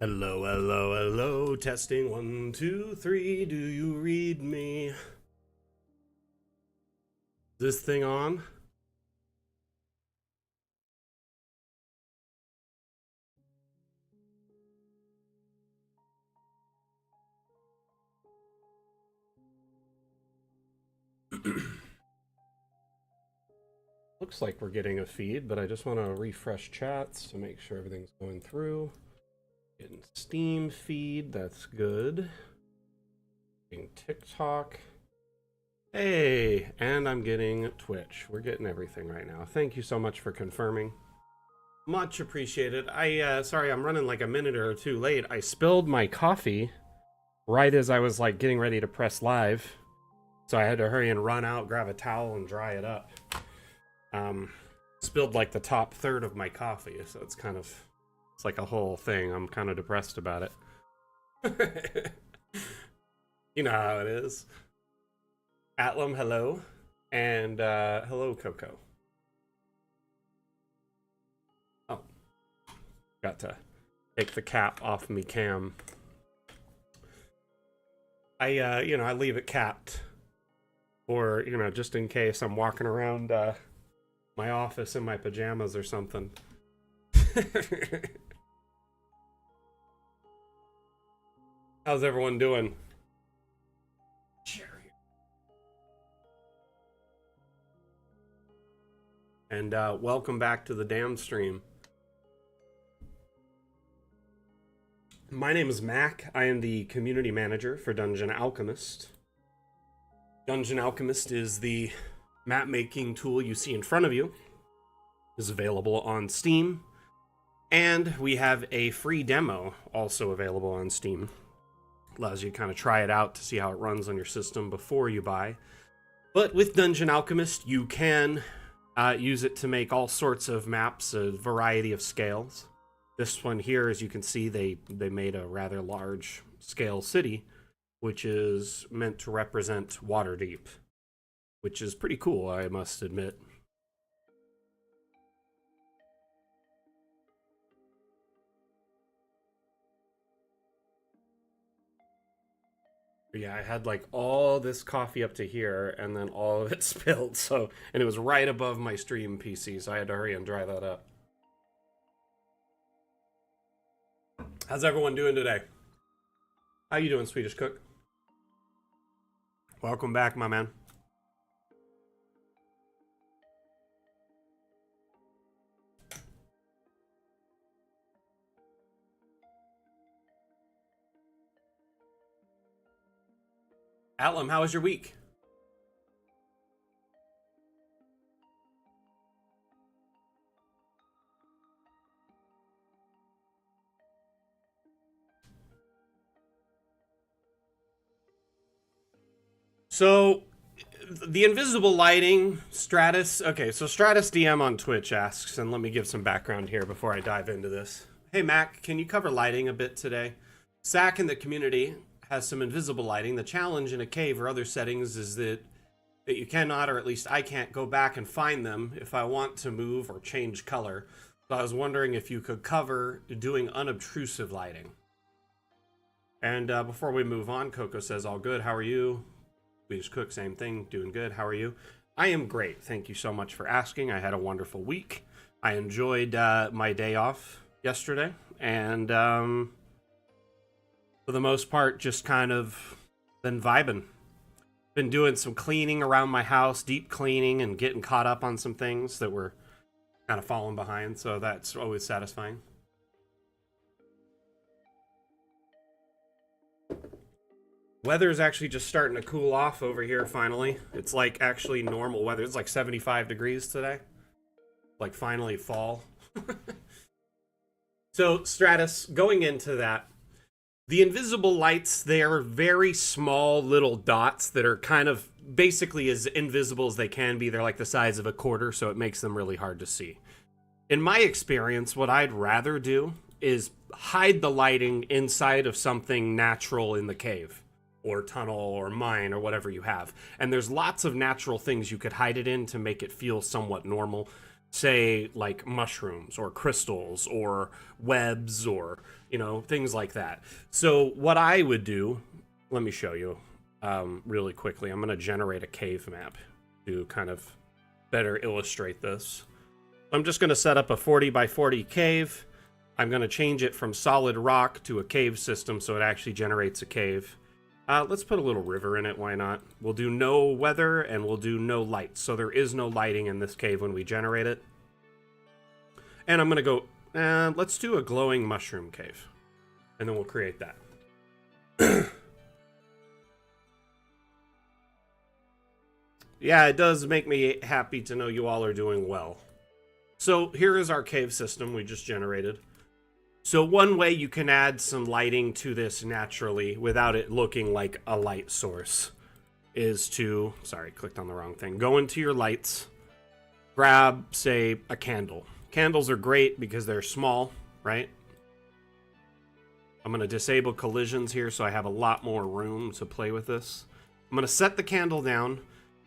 Hello, hello, hello. Testing 1, 2, 3. Do you read me? Is this thing on? Looks like we're getting a feed, but I just want to refresh chats to make sure everything's going through. Getting Steam feed, that's good. Getting TikTok. Hey, and I'm getting Twitch. We're getting everything right now. Thank you so much for confirming. Much appreciated. Sorry, I'm running like a minute or two late. I spilled my coffee right as I was like getting ready to press live. So I had to hurry and run out, grab a towel, and dry it up. Spilled like the top third of my coffee, so it's like a whole thing. I'm kind of depressed about it. You know how it is. Atlam, hello. And hello, Coco. Oh, got to take the cap off me cam. I leave it capped. Or, just in case I'm walking around my office in my pajamas or something. How's everyone doing? And welcome back to the damn stream. My name is Mac. I am the community manager for Dungeon Alchemist. Dungeon Alchemist is the map making tool you see in front of you. It is available on Steam. And we have a free demo also available on Steam. Allows you to kind of try it out to see how it runs on your system before you buy. But with Dungeon Alchemist, you can use it to make all sorts of maps, a variety of scales. This one here, as you can see, they made a rather large scale city, which is meant to represent Waterdeep, which is pretty cool, I must admit. Yeah, I had like all this coffee up to here and then all of it spilled, and it was right above my stream PC, so I had to hurry and dry that up. How's everyone doing today? How you doing, Swedish Cook? Welcome back, my man. Atlam, how was your week? So, the invisible lighting, Stratus. Okay, so Stratus DM on Twitch asks, and let me give some background here before I dive into this. Hey, Mac, can you cover lighting a bit today? Zach in the community has some invisible lighting. The challenge in a cave or other settings is that you cannot, or at least I can't, go back and find them if I want to move or change color. So I was wondering if you could cover doing unobtrusive lighting. And before we move on, Coco says, all good, how are you? Swedish Cook, same thing, doing good, how are you? I am great, thank you so much for asking. I had a wonderful week. I enjoyed my day off yesterday, and for the most part, just kind of been vibing. Been doing some cleaning around my house, deep cleaning, and getting caught up on some things that were kind of falling behind, so that's always satisfying. Weather is actually just starting to cool off over here finally. It's like actually normal weather. It's like 75 degrees today. Like finally fall. So Stratus, going into that, the invisible lights, they are very small little dots that are kind of basically as invisible as they can be. They're like the size of a quarter, so it makes them really hard to see. In my experience, what I'd rather do is hide the lighting inside of something natural in the cave or tunnel or mine or whatever you have. And there's lots of natural things you could hide it in to make it feel somewhat normal. say like mushrooms or crystals or webs or things like that. So what I would do, let me show you really quickly. I'm going to generate a cave map to kind of better illustrate this. I'm just going to set up a 40 by 40 cave. I'm going to change it from solid rock to a cave system so it actually generates a cave. Let's put a little river in it, why not? We'll do no weather and we'll do no light. So there is no lighting in this cave when we generate it. And I'm going to go, let's do a glowing mushroom cave. And then we'll create that. Yeah, it does make me happy to know you all are doing well. So here is our cave system we just generated. So one way you can add some lighting to this naturally without it looking like a light source is to, sorry, clicked on the wrong thing. Go into your lights, grab, say, a candle. Candles are great because they're small, right? I'm going to disable collisions here so I have a lot more room to play with this. I'm going to set the candle down,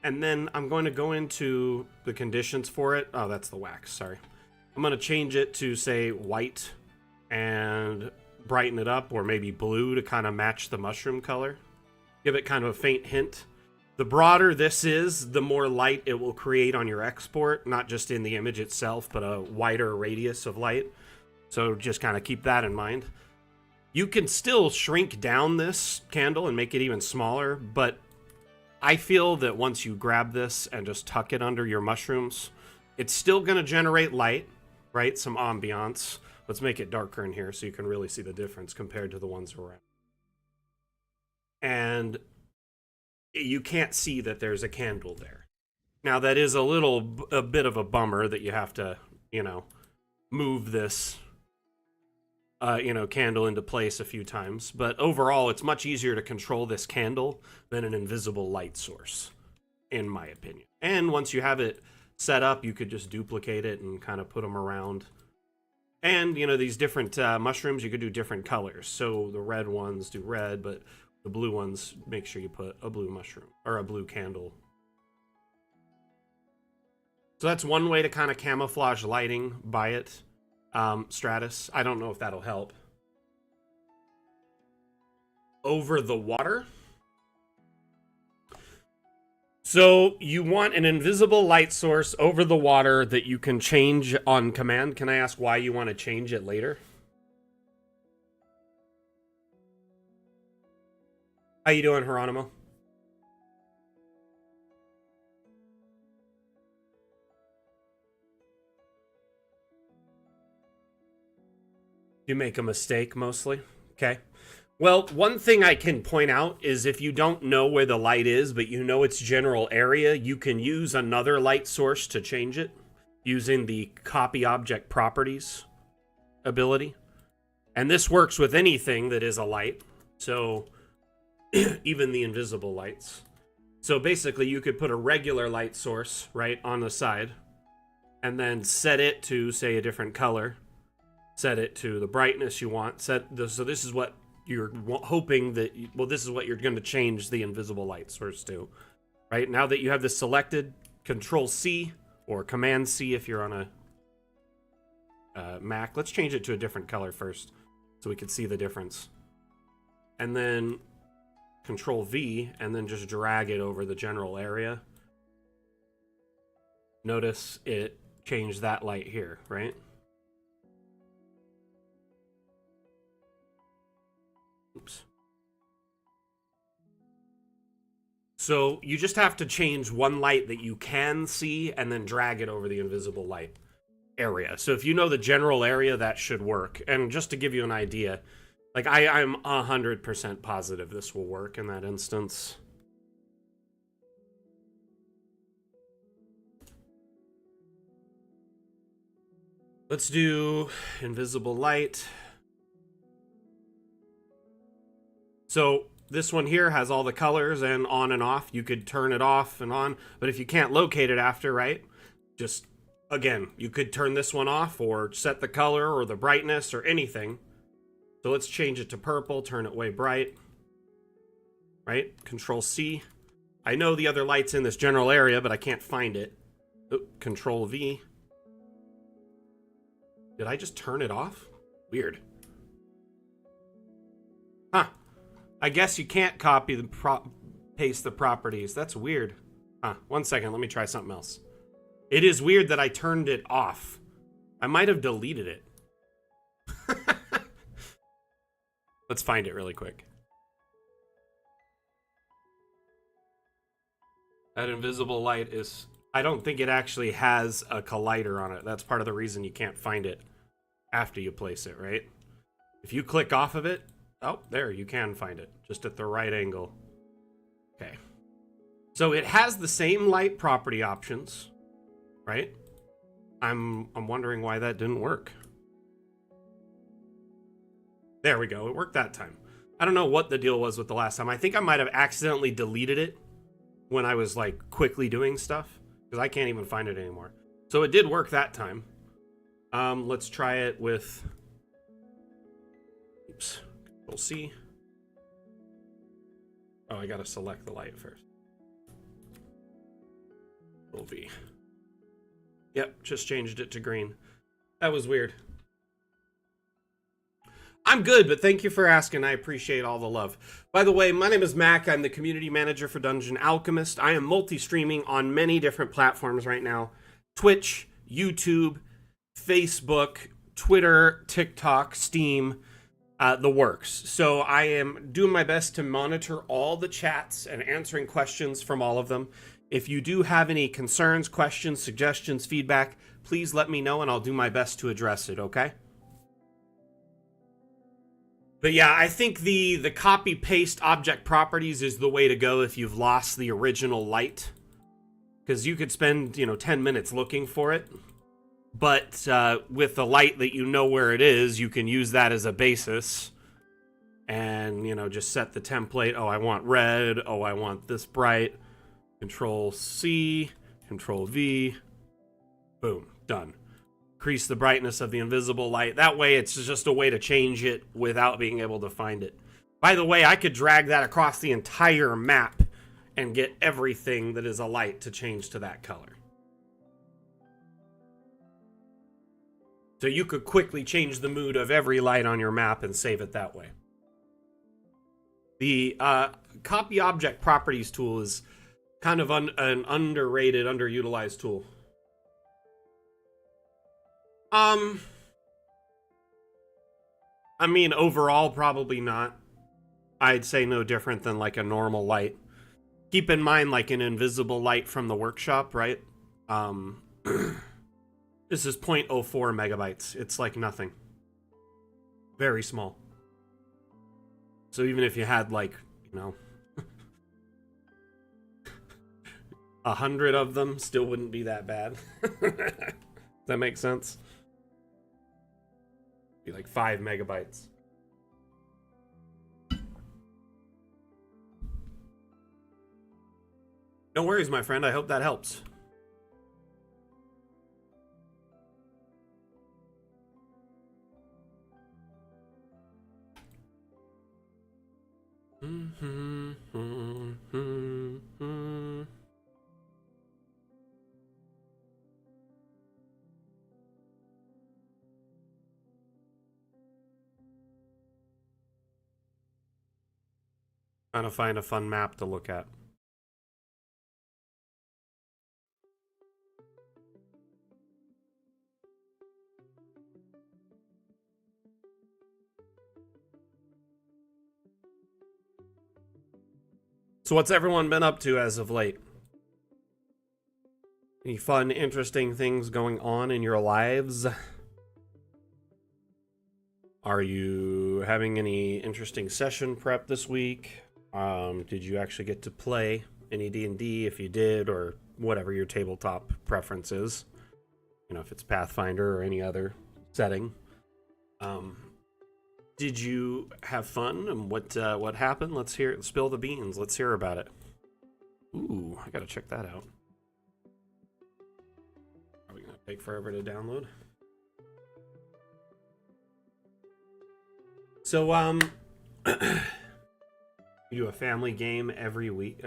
and then I'm going to go into the conditions for it. Oh, that's the wax, sorry. I'm going to change it to, say, white and brighten it up, or maybe blue to kind of match the mushroom color. Give it kind of a faint hint. The broader this is, the more light it will create on your export, not just in the image itself, but a wider radius of light. So just kind of keep that in mind. You can still shrink down this candle and make it even smaller, but I feel that once you grab this and just tuck it under your mushrooms, it's still going to generate light, right? Some ambiance. Let's make it darker in here so you can really see the difference compared to the ones around. And you can't see that there's a candle there. Now that is a bit of a bummer that you have to, move this, candle into place a few times. But overall, it's much easier to control this candle than an invisible light source, in my opinion. And once you have it set up, you could just duplicate it and kind of put them around. And, these different mushrooms, you could do different colors. So the red ones do red, but the blue ones, make sure you put a blue mushroom or a blue candle. So that's one way to kind of camouflage lighting by it. Stratus, I don't know if that'll help. Over the water. So you want an invisible light source over the water that you can change on command. Can I ask why you want to change it later? How you doing, Geronimo? You make a mistake mostly? Okay. Well, one thing I can point out is if you don't know where the light is, but you know its general area, you can use another light source to change it using the copy object properties ability. And this works with anything that is a light. So even the invisible lights. So basically you could put a regular light source right on the side and then set it to, say, a different color. Set it to the brightness you want. So this is what you're hoping that, this is what you're going to change the invisible light source to, right? Now that you have this selected, Control C or Command C if you're on a Mac. Let's change it to a different color first so we can see the difference. And then Control V and then just drag it over the general area. Notice it changed that light here, right? Oops. So you just have to change one light that you can see and then drag it over the invisible light area. So if you know the general area, that should work. And just to give you an idea, like I'm 100% positive this will work in that instance. Let's do invisible light. So this one here has all the colors and on and off. You could turn it off and on, but if you can't locate it after, right? Just, again, you could turn this one off or set the color or the brightness or anything. So let's change it to purple, turn it way bright, right? Control C. I know the other light's in this general area, but I can't find it. Control V. Did I just turn it off? Weird. Huh. I guess you can't copy the paste the properties. That's weird. Huh. 1 second. Let me try something else. It is weird that I turned it off. I might have deleted it. Let's find it really quick. That invisible light is... I don't think it actually has a collider on it. That's part of the reason you can't find it after you place it, right? If you click off of it... Oh, there, you can find it. Just at the right angle. Okay. So it has the same light property options, right? I'm wondering why that didn't work. There we go. It worked that time. I don't know what the deal was with the last time. I think I might have accidentally deleted it when I was like quickly doing stuff, because I can't even find it anymore. So it did work that time. Let's try it with... Oops. Control C. Oh, I gotta select the light first. Control V. Yep, just changed it to green. That was weird. I'm good, but thank you for asking. I appreciate all the love. By the way, my name is Mac. I'm the community manager for Dungeon Alchemist. I am multi-streaming on many different platforms right now. Twitch, YouTube, Facebook, Twitter, TikTok, Steam, the works. So I am doing my best to monitor all the chats and answering questions from all of them. If you do have any concerns, questions, suggestions, feedback, please let me know and I'll do my best to address it, okay? But yeah, I think the copy-paste object properties is the way to go if you've lost the original light. Because you could spend, 10 minutes looking for it. But with the light that you know where it is, you can use that as a basis. And, just set the template. Oh, I want red. Oh, I want this bright. Control C, Control V. Boom, done. Increase the brightness of the invisible light. That way it's just a way to change it without being able to find it. By the way, I could drag that across the entire map and get everything that is a light to change to that color. So you could quickly change the mood of every light on your map and save it that way. The copy object properties tool is kind of an underrated, underutilized tool. I mean, overall, probably not. I'd say no different than like a normal light. Keep in mind, like an invisible light from the workshop, right? This is 0.04 megabytes. It's like nothing. Very small. So even if you had like, 100 of them, still wouldn't be that bad. Does that make sense? Be like 5 megabytes. No worries, my friend. I hope that helps. Trying to find a fun map to look at. So what's everyone been up to as of late? Any fun, interesting things going on in your lives? Are you having any interesting session prep this week? Did you actually get to play any D&D if you did, or whatever your tabletop preference is? If it's Pathfinder or any other setting. Did you have fun, and what happened? Let's hear it. Spill the beans. Let's hear about it. Ooh, I gotta check that out. Probably gonna take forever to download. So, you do a family game every week,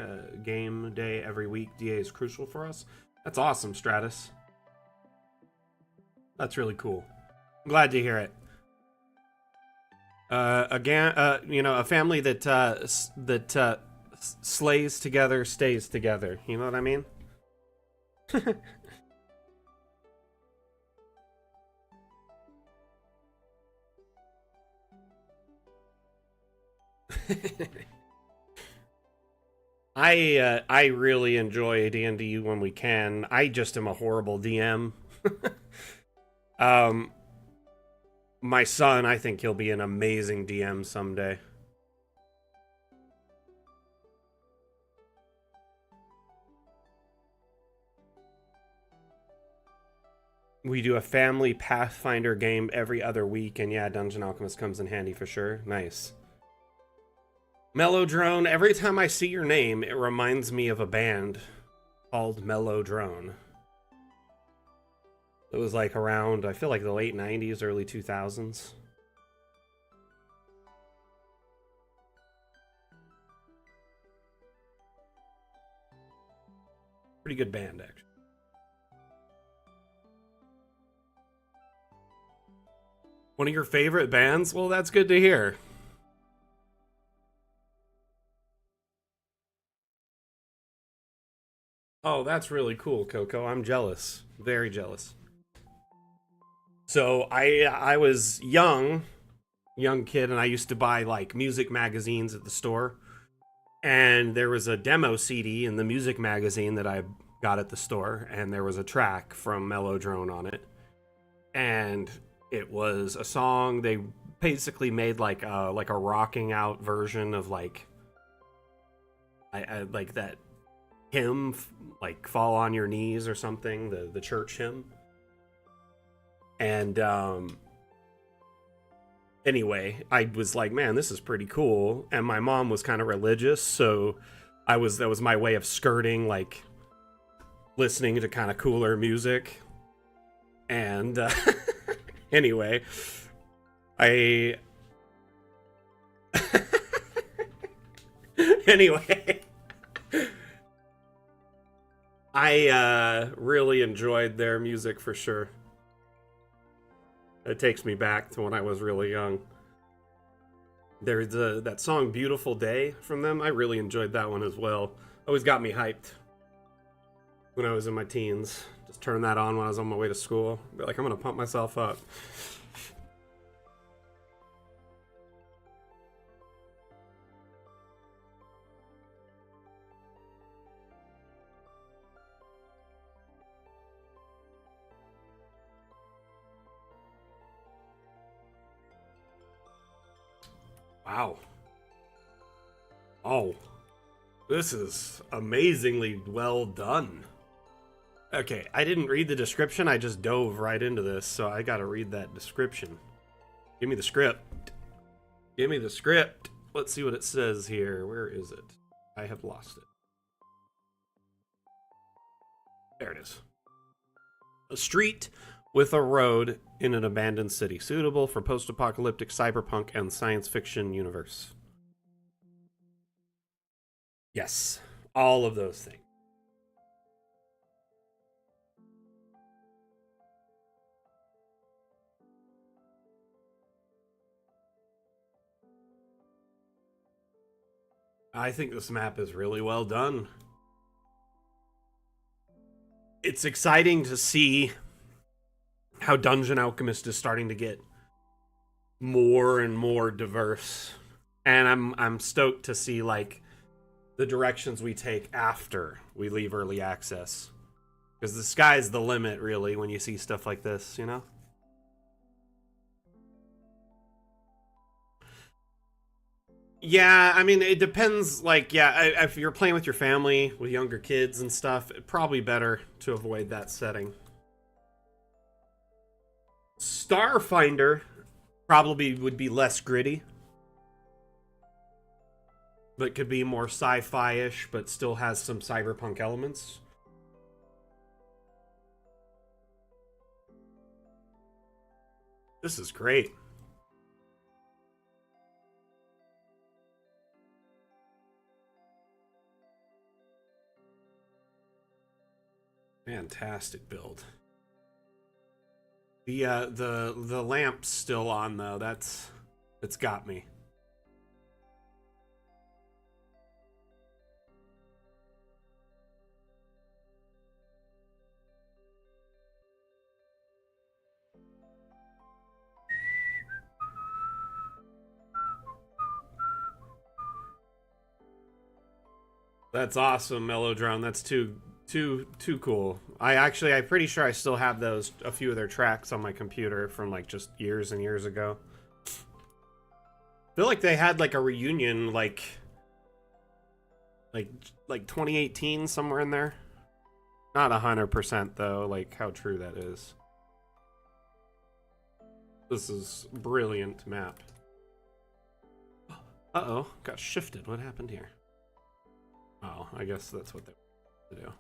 game day every week. DA is crucial for us. That's awesome, Stratus. That's really cool. Glad to hear it. Again, a family that slays together stays together. You know what I mean? I really enjoy D&D when we can. I just am a horrible DM. um, my son, I think he'll be an amazing DM someday. We do a family Pathfinder game every other week, and yeah, Dungeon Alchemist comes in handy for sure. Nice. Mellowdrone, every time I see your name, it reminds me of a band called Mellowdrone. It was like around, I feel like the late 90s, early 2000s. Pretty good band, actually. One of your favorite bands? Well, that's good to hear. Oh, that's really cool, Coco. I'm jealous. Very jealous. So I was young kid, and I used to buy like music magazines at the store. And there was a demo CD in the music magazine that I got at the store, and there was a track from Mellowdrone on it. And it was a song they basically made like a rocking out version of like I like that hymn, like Fall on Your Knees or something, the church hymn. And anyway, I was like, man, this is pretty cool. And my mom was kind of religious, so that was my way of skirting like listening to kind of cooler music. And anyway, I anyway, I really enjoyed their music for sure. It takes me back to when I was really young. There's that song "Beautiful Day" from them. I really enjoyed that one as well. Always got me hyped when I was in my teens. Just turn that on when I was on my way to school. Be like, I'm gonna pump myself up. Wow. Oh, this is amazingly well done. Okay, I didn't read the description. I just dove right into this, so I gotta read that description. Give me the script. Give me the script. Let's see what it says here. Where is it? I have lost it. There it is. A street with a road in an abandoned city, suitable for post-apocalyptic, cyberpunk, and science fiction universe. Yes, all of those things. I think this map is really well done. It's exciting to see how Dungeon Alchemist is starting to get more and more diverse. And I'm stoked to see like the directions we take after we leave early access. Because the sky's the limit, really, when you see stuff like this, you know? Yeah, I mean, it depends. Like, yeah, if you're playing with your family, with younger kids and stuff, probably better to avoid that setting. Starfinder probably would be less gritty, but could be more sci-fi-ish, but still has some cyberpunk elements. This is great. Fantastic build. The lamp's still on though. It's got me. That's awesome, Melodrone. That's too cool. I'm pretty sure I still have a few of their tracks on my computer from like just years and years ago. I feel like they had like a reunion like like 2018 somewhere in there. Not 100% though, like how true that is. This is brilliant map. Uh-oh, got shifted. What happened here? Oh, I guess that's what they want to do.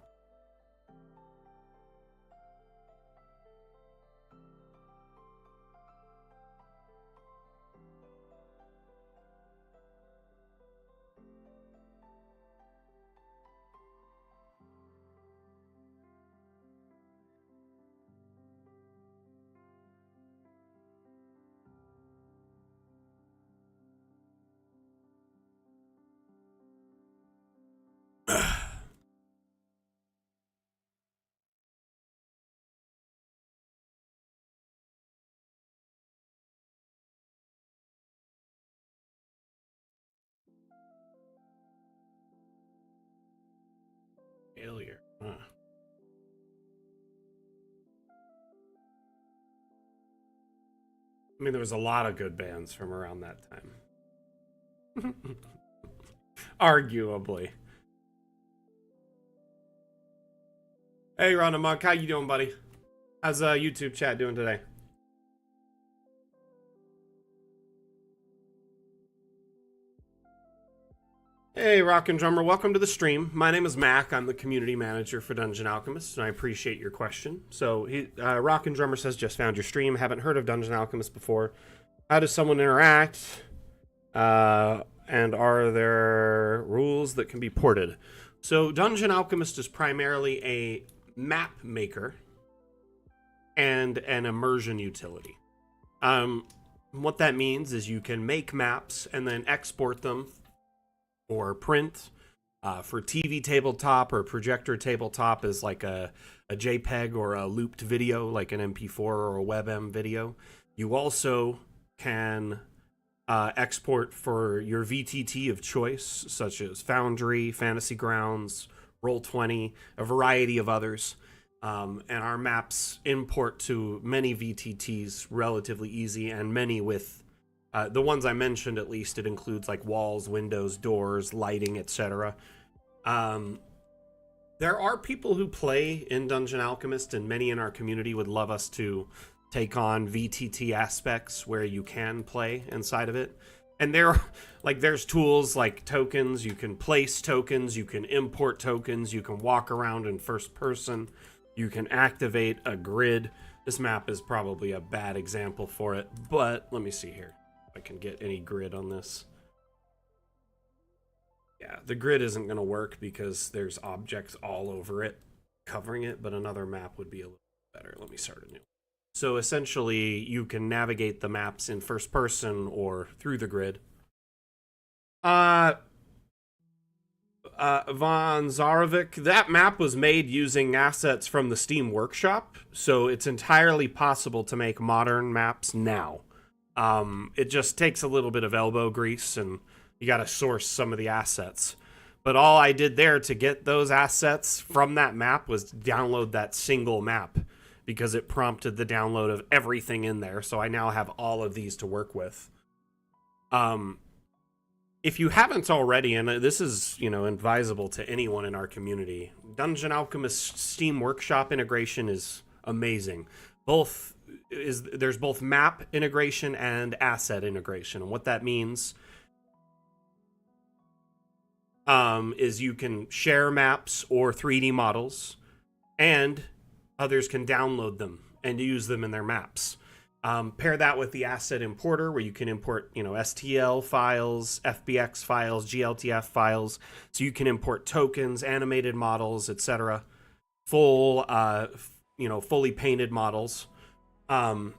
Failure. Huh. I mean, there was a lot of good bands from around that time. Arguably. Hey, Ron Monk, how you doing, buddy? How's YouTube chat doing today? Hey, Rockin' Drummer, welcome to the stream. My name is Mac. I'm the community manager for Dungeon Alchemist, and I appreciate your question. So, Rockin' Drummer says, just found your stream. Haven't heard of Dungeon Alchemist before. How does someone interact? And are there rules that can be ported? So, Dungeon Alchemist is primarily a map maker and an immersion utility. What that means is you can make maps and then export them or print. For TV tabletop or projector tabletop is like a JPEG or a looped video, like an MP4 or a WebM video. You also can export for your VTT of choice, such as Foundry, Fantasy Grounds, Roll20, a variety of others. And our maps import to many VTTs relatively easy, and many with the ones I mentioned, at least, it includes like walls, windows, doors, lighting, etc. There are people who play in Dungeon Alchemist, and many in our community would love us to take on VTT aspects where you can play inside of it. And there's tools like tokens. You can place tokens, you can import tokens, you can walk around in first person, you can activate a grid. This map is probably a bad example for it, but let me see here. I can get any grid on this. Yeah, the grid isn't going to work because there's objects all over it covering it, but another map would be a little better. Let me start a new. So essentially, you can navigate the maps in first person or through the grid. Von Zarovic, that map was made using assets from the Steam Workshop, so it's entirely possible to make modern maps now. It just takes a little bit of elbow grease, and you got to source some of the assets. But all I did there to get those assets from that map was download that single map, because it prompted the download of everything in there. So I now have all of these to work with. If you haven't already, and this is, advisable to anyone in our community, Dungeon Alchemist Steam Workshop integration is amazing. There's both map integration and asset integration. And what that means is you can share maps or 3D models, and others can download them and use them in their maps. Pair that with the asset importer, where you can import, STL files, FBX files, GLTF files, so you can import tokens, animated models, etc. Fully painted models. Um,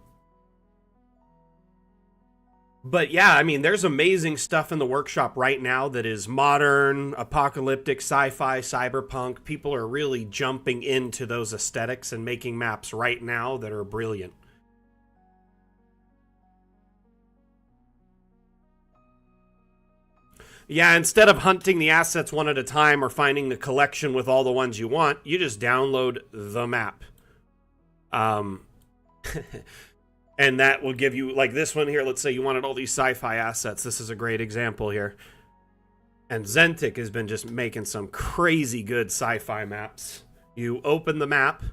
but yeah, I mean, there's amazing stuff in the workshop right now that is modern, apocalyptic, sci-fi, cyberpunk. People are really jumping into those aesthetics and making maps right now that are brilliant. Yeah, instead of hunting the assets one at a time or finding the collection with all the ones you want, you just download the map. Um, and that will give you, like this one here, let's say you wanted all these sci-fi assets. This is a great example here. And Zentik has been just making some crazy good sci-fi maps. You open the map,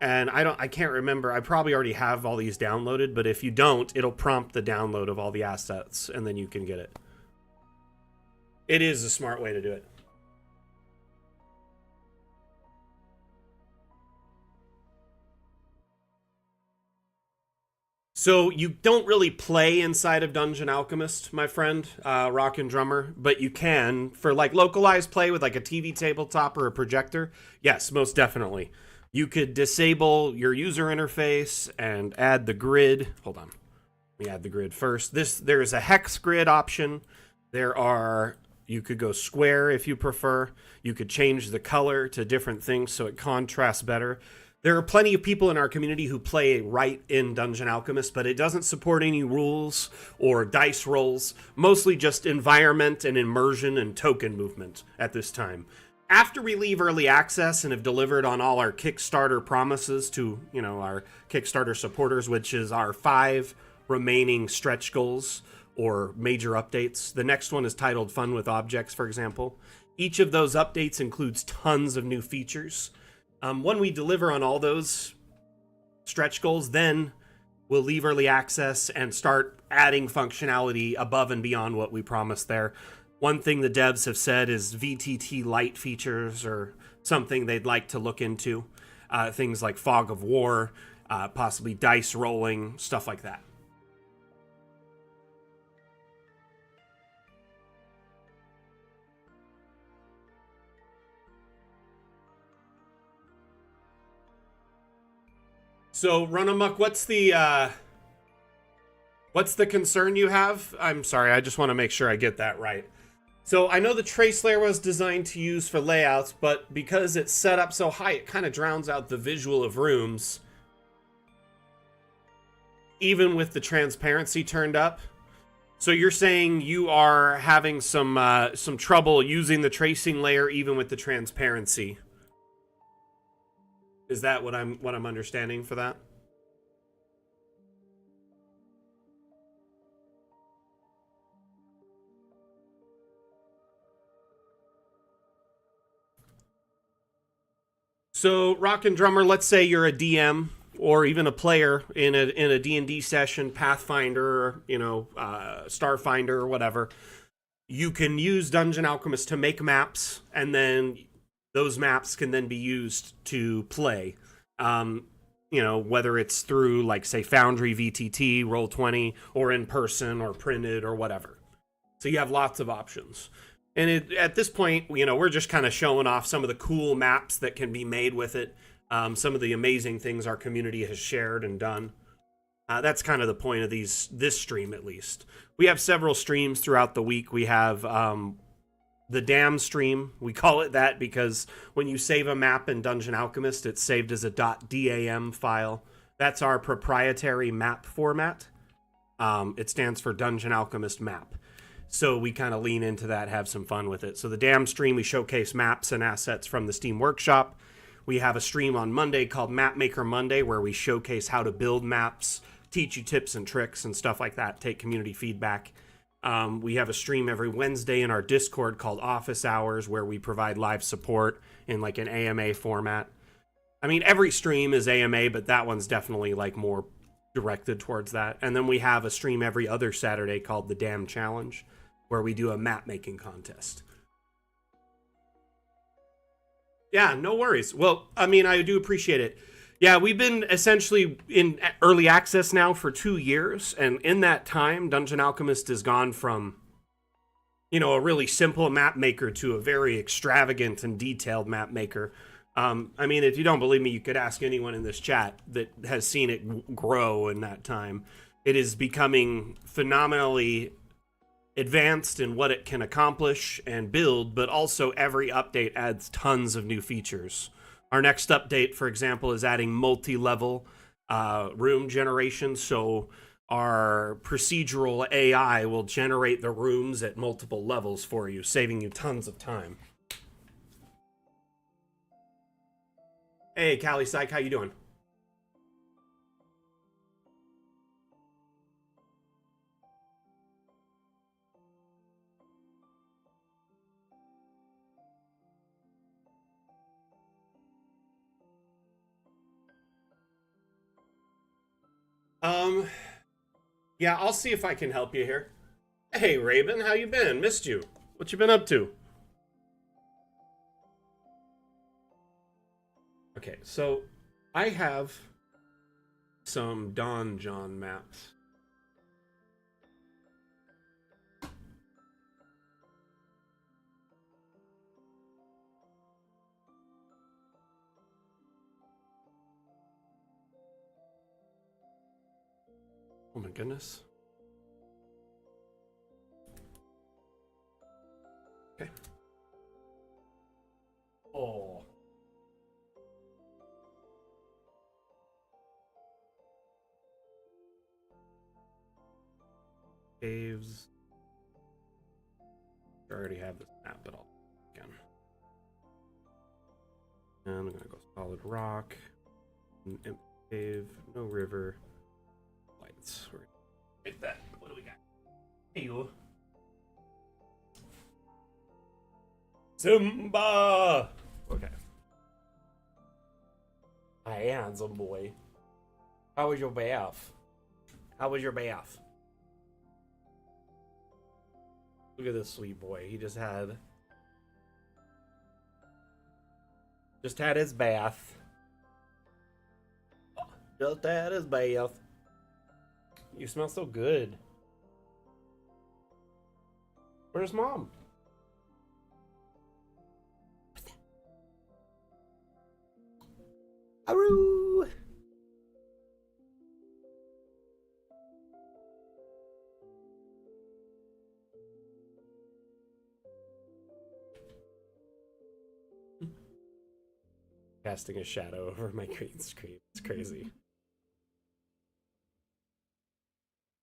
and I can't remember. I probably already have all these downloaded, but if you don't, it'll prompt the download of all the assets, and then you can get it. It is a smart way to do it. So you don't really play inside of Dungeon Alchemist, my friend, Rock and Drummer, but you can for like localized play with like a TV tabletop or a projector. Yes, most definitely. You could disable your user interface and add the grid. Hold on. Let me add the grid first. There is a hex grid option. You could go square if you prefer. You could change the color to different things so it contrasts better. There are plenty of people in our community who play right in Dungeon Alchemist, but it doesn't support any rules or dice rolls, mostly just environment and immersion and token movement at this time. After we leave early access and have delivered on all our Kickstarter promises to, our Kickstarter supporters, which is our 5 remaining stretch goals or major updates. The next one is titled Fun with Objects, for example. Each of those updates includes tons of new features. When we deliver on all those stretch goals, then we'll leave early access and start adding functionality above and beyond what we promised there. One thing the devs have said is VTT Lite features or something they'd like to look into. Things like Fog of War, possibly dice rolling, stuff like that. So, Run Amok, what's the concern you have? I'm sorry, I just want to make sure I get that right. So, I know the trace layer was designed to use for layouts, but because it's set up so high, it kind of drowns out the visual of rooms, even with the transparency turned up. So you're saying you are having some trouble using the tracing layer even with the transparency. Is that what I'm understanding for that? So, Rock and Drummer, let's say you're a DM or even a player in a D&D session, Pathfinder, Starfinder or whatever. You can use Dungeon Alchemist to make maps, and then those maps can then be used to play. Whether it's through, like, say, Foundry, VTT, Roll20, or in person, or printed, or whatever. So you have lots of options. And at this point, we're just kind of showing off some of the cool maps that can be made with it. Some of the amazing things our community has shared and done. That's kind of the point of this stream, at least. We have several streams throughout the week. We have the DAM stream. We call it that because when you save a map in Dungeon Alchemist, it's saved as a .dam file. That's our proprietary map format. It stands for Dungeon Alchemist Map. So we kind of lean into that, have some fun with it. So the DAM stream, we showcase maps and assets from the Steam Workshop. We have a stream on Monday called Map Maker Monday, where we showcase how to build maps, teach you tips and tricks and stuff like that, take community feedback. We have a stream every Wednesday in our Discord called Office Hours, where we provide live support in like an AMA format. I mean, every stream is AMA, but that one's definitely like more directed towards that. And then we have a stream every other Saturday called the DAM Challenge, where we do a map making contest. Yeah, no worries. Well, I mean, I do appreciate it. Yeah, we've been essentially in early access now for 2 years, and in that time, Dungeon Alchemist has gone from, a really simple map maker to a very extravagant and detailed map maker. I mean, if you don't believe me, you could ask anyone in this chat that has seen it grow in that time. It is becoming phenomenally advanced in what it can accomplish and build, but also every update adds tons of new features. Our next update, for example, is adding multi-level room generation, so our procedural AI will generate the rooms at multiple levels for you, saving you tons of time. Hey, Callie Syke, how you doing? Yeah, I'll see if I can help you here. Hey, Raven, how you been? Missed you. What you been up to? Okay, so I have some Donjon maps. Oh my goodness. Okay. Oh. Caves. I already have this map, but I'll again. And I'm gonna go solid rock, an empty cave, no river, lights. We're gonna take that. What do we got? Hey, Simba. Okay. Hi, handsome boy. How was your bath? How was your bath? Look at this sweet boy. He just had his bath. Just had his bath. You smell so good. Where's mom? Aroo! Casting a shadow over my green screen. It's crazy.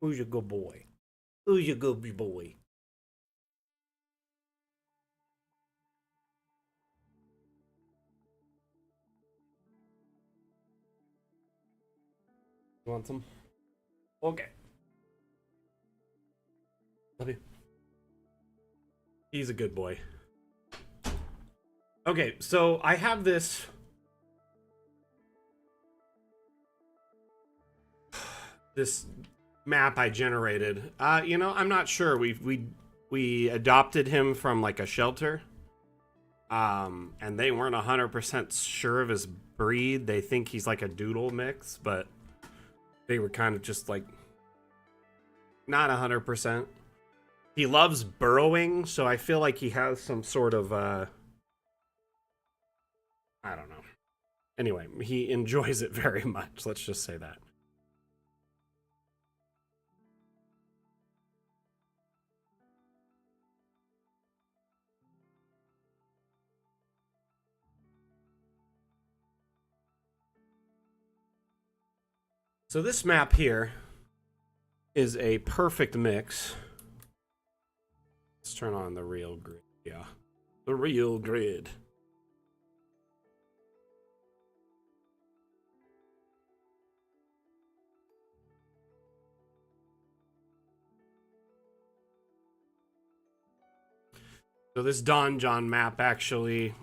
Who's your good boy? Who's your good boy? You want some? Okay. Love you. He's a good boy. Okay, so I have this map I generated. You know, I'm not sure. We adopted him from like a shelter. And they weren't 100% sure of his breed. They think he's like a doodle mix, but they were kind of just like not 100%. He loves burrowing, so I feel like he has some sort of I don't know. Anyway, he enjoys it very much. Let's just say that. So this map here is a perfect mix. Let's turn on the real grid. Yeah, the real grid. So this Donjon map actually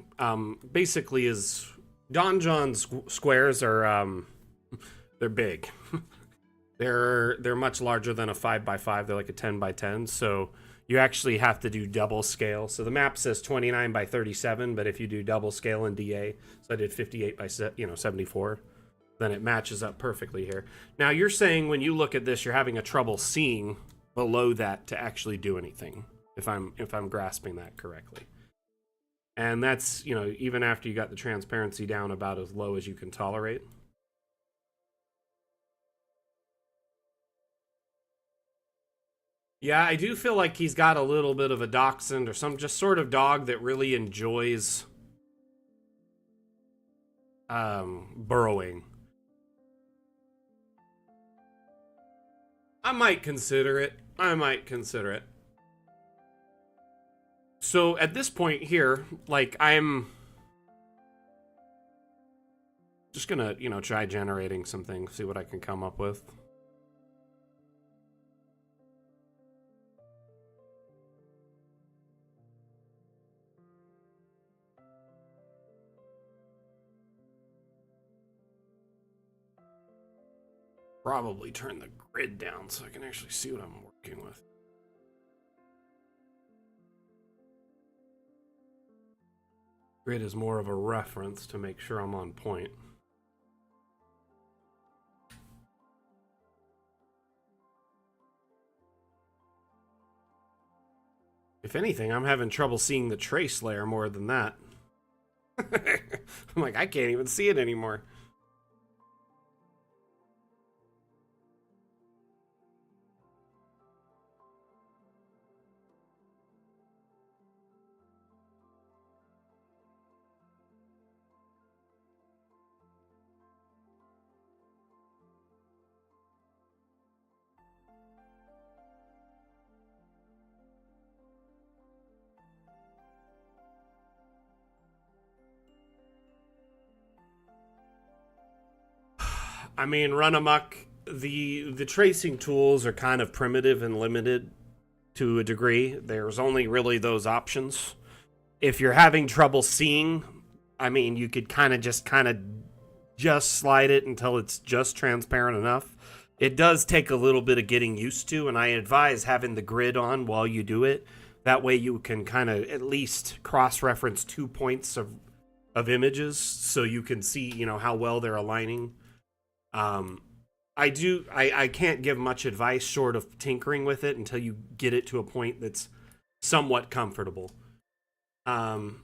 basically is Donjon's squares are they're big. they're much larger than a 5x5. They're like a 10x10. So you actually have to do double scale. So the map says 29 by 37, but if you do double scale in DA, so I did 58 by 74, then it matches up perfectly here. Now you're saying when you look at this, you're having a trouble seeing below that to actually do anything. If I'm grasping that correctly. And that's, you know, even after you got the transparency down about as low as you can tolerate. Yeah, I do feel like he's got a little bit of a dachshund or some just sort of dog that really enjoys burrowing. I might consider it. I might consider it. So at this point here, like I'm just gonna, you know, try generating some things, see what I can come up with. Probably turn the grid down so I can actually see what I'm working with. Grid is more of a reference to make sure I'm on point. If anything, I'm having trouble seeing the trace layer more than that. I'm like, I can't even see it anymore. I mean, run amok. The tracing tools are kind of primitive and limited to a degree. There's only really those options. If you're having trouble seeing, I mean, you could just slide it until it's just transparent enough. It does take a little bit of getting used to, and I advise having the grid on while you do it. That way you can kind of at least cross-reference 2 points of images so you can see, you know, how well they're aligning. Um, I can't give much advice short of tinkering with it until you get it to a point that's somewhat comfortable. Um,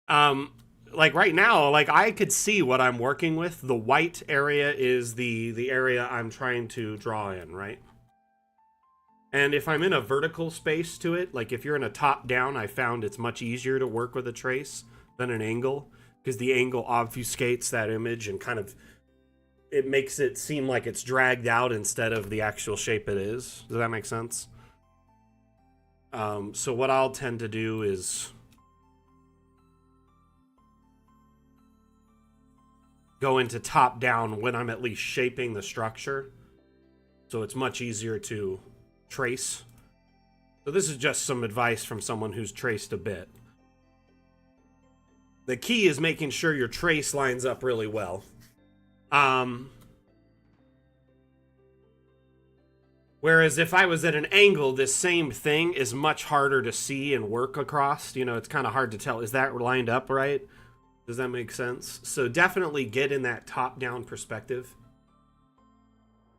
um, like right now, like I could see what I'm working with. The white area is the area I'm trying to draw in, right? And if I'm in a vertical space to it, like if you're in a top down, I found it's much easier to work with a trace than an angle because the angle obfuscates that image and kind of it makes it seem like it's dragged out instead of the actual shape it is. Does that make sense? So what I'll tend to do is go into top down when I'm at least shaping the structure. So it's much easier to trace. So this is just some advice from someone who's traced a bit. The key is making sure your trace lines up really well. Whereas if I was at an angle, this same thing is much harder to see and work across. You know, it's kind of hard to tell. Is that lined up right? Does that make sense? So definitely get in that top-down perspective.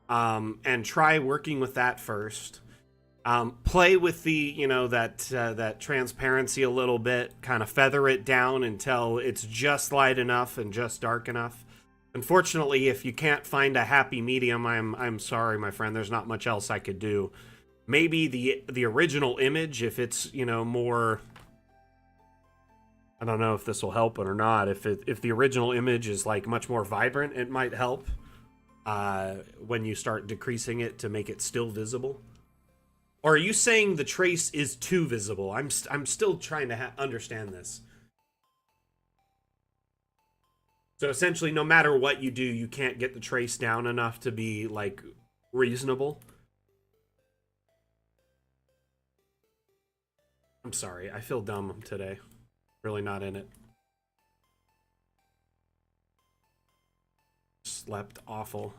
And try working with that first. Play with the, you know, that transparency a little bit. Kind of feather it down until it's just light enough and just dark enough. Unfortunately, if you can't find a happy medium, I'm sorry, my friend. There's not much else I could do. Maybe the original image, if it's, you know, more. I don't know if this will help or not. If the original image is like much more vibrant, it might help. When you start decreasing it to make it still visible. Or are you saying the trace is too visible? I'm still trying to understand this. So essentially, no matter what you do, you can't get the trace down enough to be, like, reasonable. I'm sorry, I feel dumb today. Really not in it. Slept awful.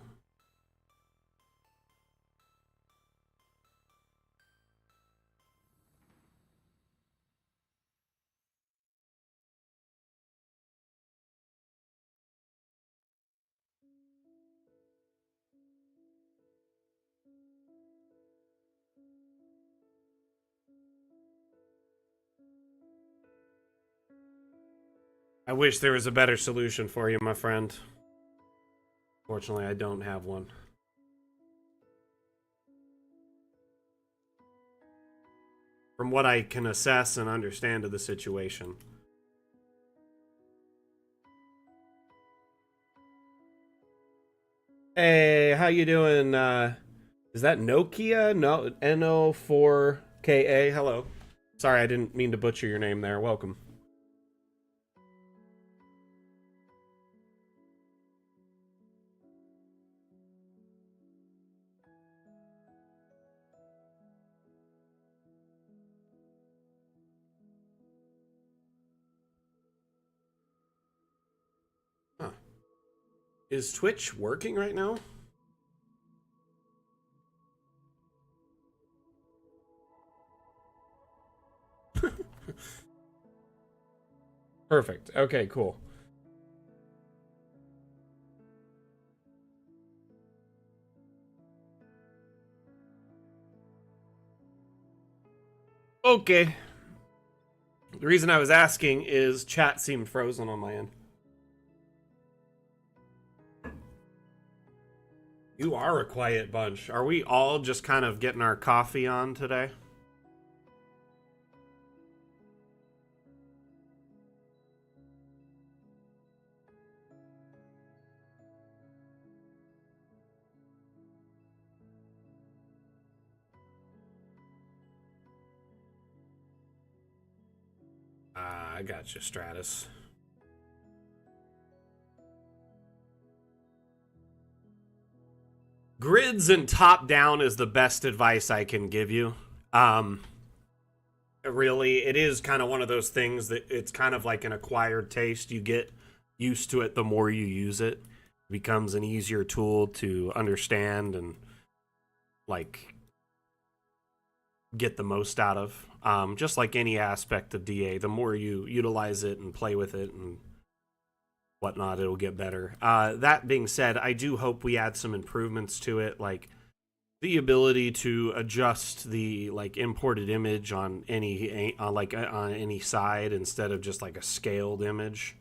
I wish there was a better solution for you, my friend. Fortunately, I don't have one. From what I can assess and understand of the situation. Hey, how you doing? Is that Nokia? No, NO4KA. Hello. Sorry, I didn't mean to butcher your name there. Welcome. Huh. Is Twitch working right now? Perfect. Okay, cool. Okay. The reason I was asking is chat seemed frozen on my end. You are a quiet bunch. Are we all just kind of getting our coffee on today? I got you, Stratus. Grids and top down is the best advice I can give you. Really, it is kind of one of those things that it's kind of like an acquired taste. You get used to it the more you use it. It becomes an easier tool to understand and like get the most out of. Just like any aspect of DA, the more you utilize it and play with it and whatnot, it'll get better. That being said, I do hope we add some improvements to it, like the ability to adjust the like imported image on any on any side instead of just like a scaled image.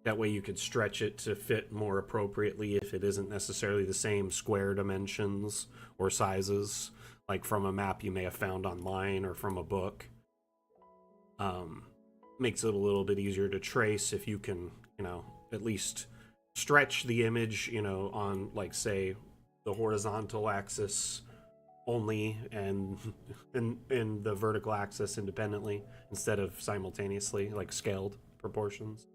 That way you could stretch it to fit more appropriately if it isn't necessarily the same square dimensions or sizes, like from a map you may have found online or from a book. Makes it a little bit easier to trace if you can, at least stretch the image, on like say the horizontal axis only and in the vertical axis independently instead of simultaneously, like scaled proportions.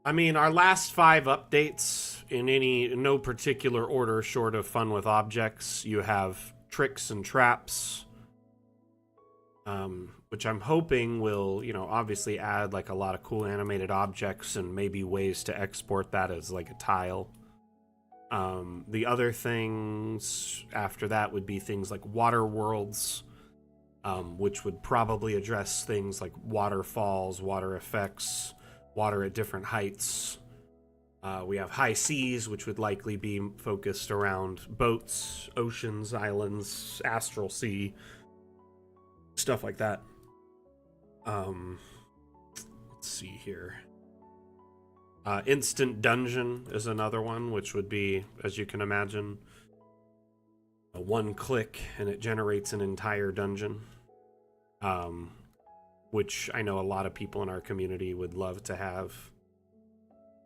I mean, our last 5 updates in no particular order short of fun with objects, you have tricks and traps, which I'm hoping will, obviously add like a lot of cool animated objects and maybe ways to export that as like a tile. The other things after that would be things like water worlds, which would probably address things like waterfalls, water effects, water at different heights. We have high seas, which would likely be focused around boats, oceans, islands, astral sea, stuff like that. Let's see here. Instant dungeon is another one, which would be, as you can imagine, a one click and it generates an entire dungeon. Which I know a lot of people in our community would love to have.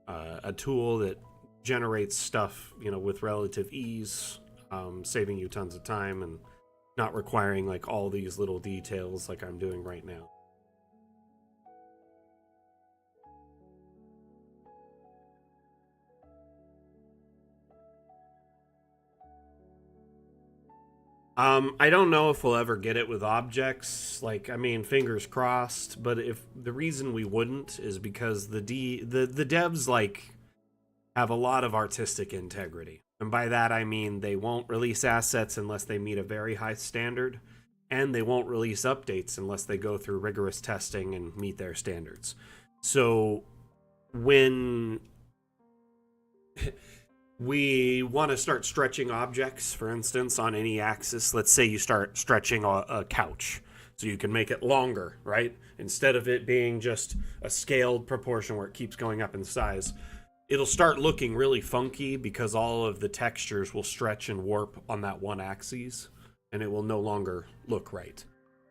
A tool that generates stuff, with relative ease, saving you tons of time and not requiring like all these little details like I'm doing right now. I don't know if we'll ever get it with objects. Like, I mean, fingers crossed. But if the reason we wouldn't is because the devs like have a lot of artistic integrity, and by that I mean they won't release assets unless they meet a very high standard, and they won't release updates unless they go through rigorous testing and meet their standards. So when we want to start stretching objects, for instance, on any axis. Let's say you start stretching a couch. So you can make it longer, right? Instead of it being just a scaled proportion where it keeps going up in size, it'll start looking really funky because all of the textures will stretch and warp on that one axis, and it will no longer look right.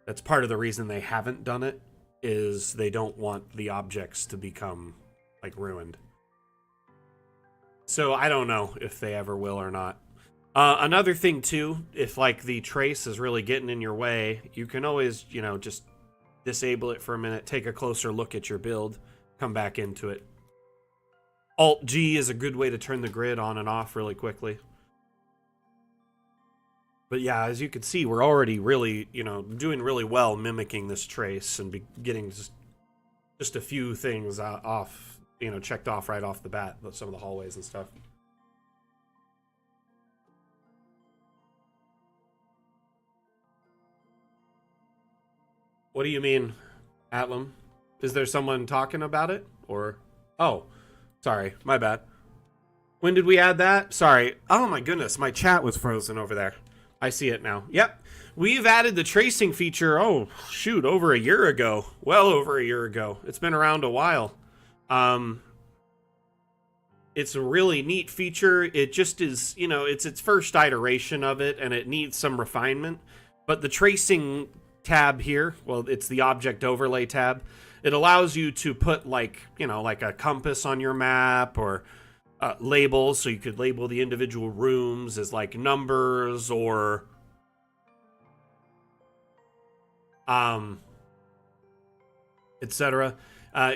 That's part of the reason they haven't done it, is they don't want the objects to become, like, ruined. So I don't know if they ever will or not. Another thing too, if like the trace is really getting in your way, you can always, just disable it for a minute, take a closer look at your build, come back into it. Alt G is a good way to turn the grid on and off really quickly. But yeah, as you can see, we're already really, doing really well mimicking this trace and getting just a few things off, checked off right off the bat, some of the hallways and stuff. What do you mean, Atlam? Is there someone talking about it? Or... Oh, sorry, my bad. When did we add that? Sorry. Oh my goodness, my chat was frozen over there. I see it now. Yep. We've added the tracing feature, oh, shoot, over a year ago. Well over a year ago. It's been around a while. It's a really neat feature. It just is, it's its first iteration of it, and it needs some refinement. But the tracing tab here, well, it's the object overlay tab. It allows you to put like a compass on your map, or labels, so you could label the individual rooms as like numbers, or etc.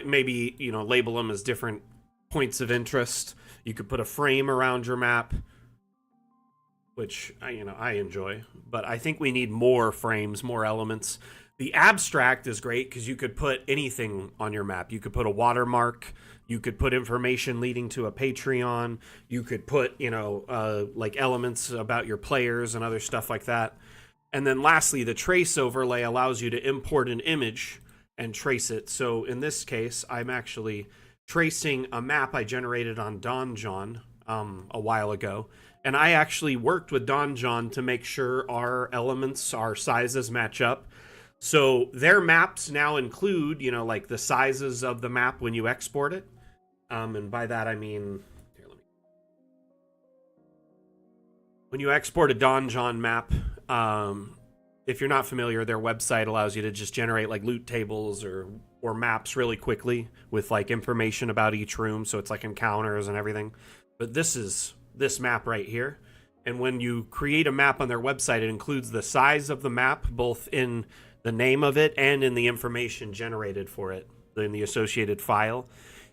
Maybe, label them as different points of interest. You could put a frame around your map, which I enjoy, but I think we need more frames, more elements. The abstract is great because you could put anything on your map. You could put a watermark. You could put information leading to a Patreon. You could put, like elements about your players and other stuff like that. And then lastly, the trace overlay allows you to import an image and trace it. So in this case, I'm actually tracing a map I generated on Donjon a while ago. And I actually worked with Donjon to make sure our elements, our sizes match up. So their maps now include, like the sizes of the map when you export it. And by that I mean, when you export a Donjon map, if you're not familiar, their website allows you to just generate like loot tables or maps really quickly with like information about each room. So it's like encounters and everything. But this is this map right here. And when you create a map on their website, it includes the size of the map, both in the name of it and in the information generated for it in the associated file.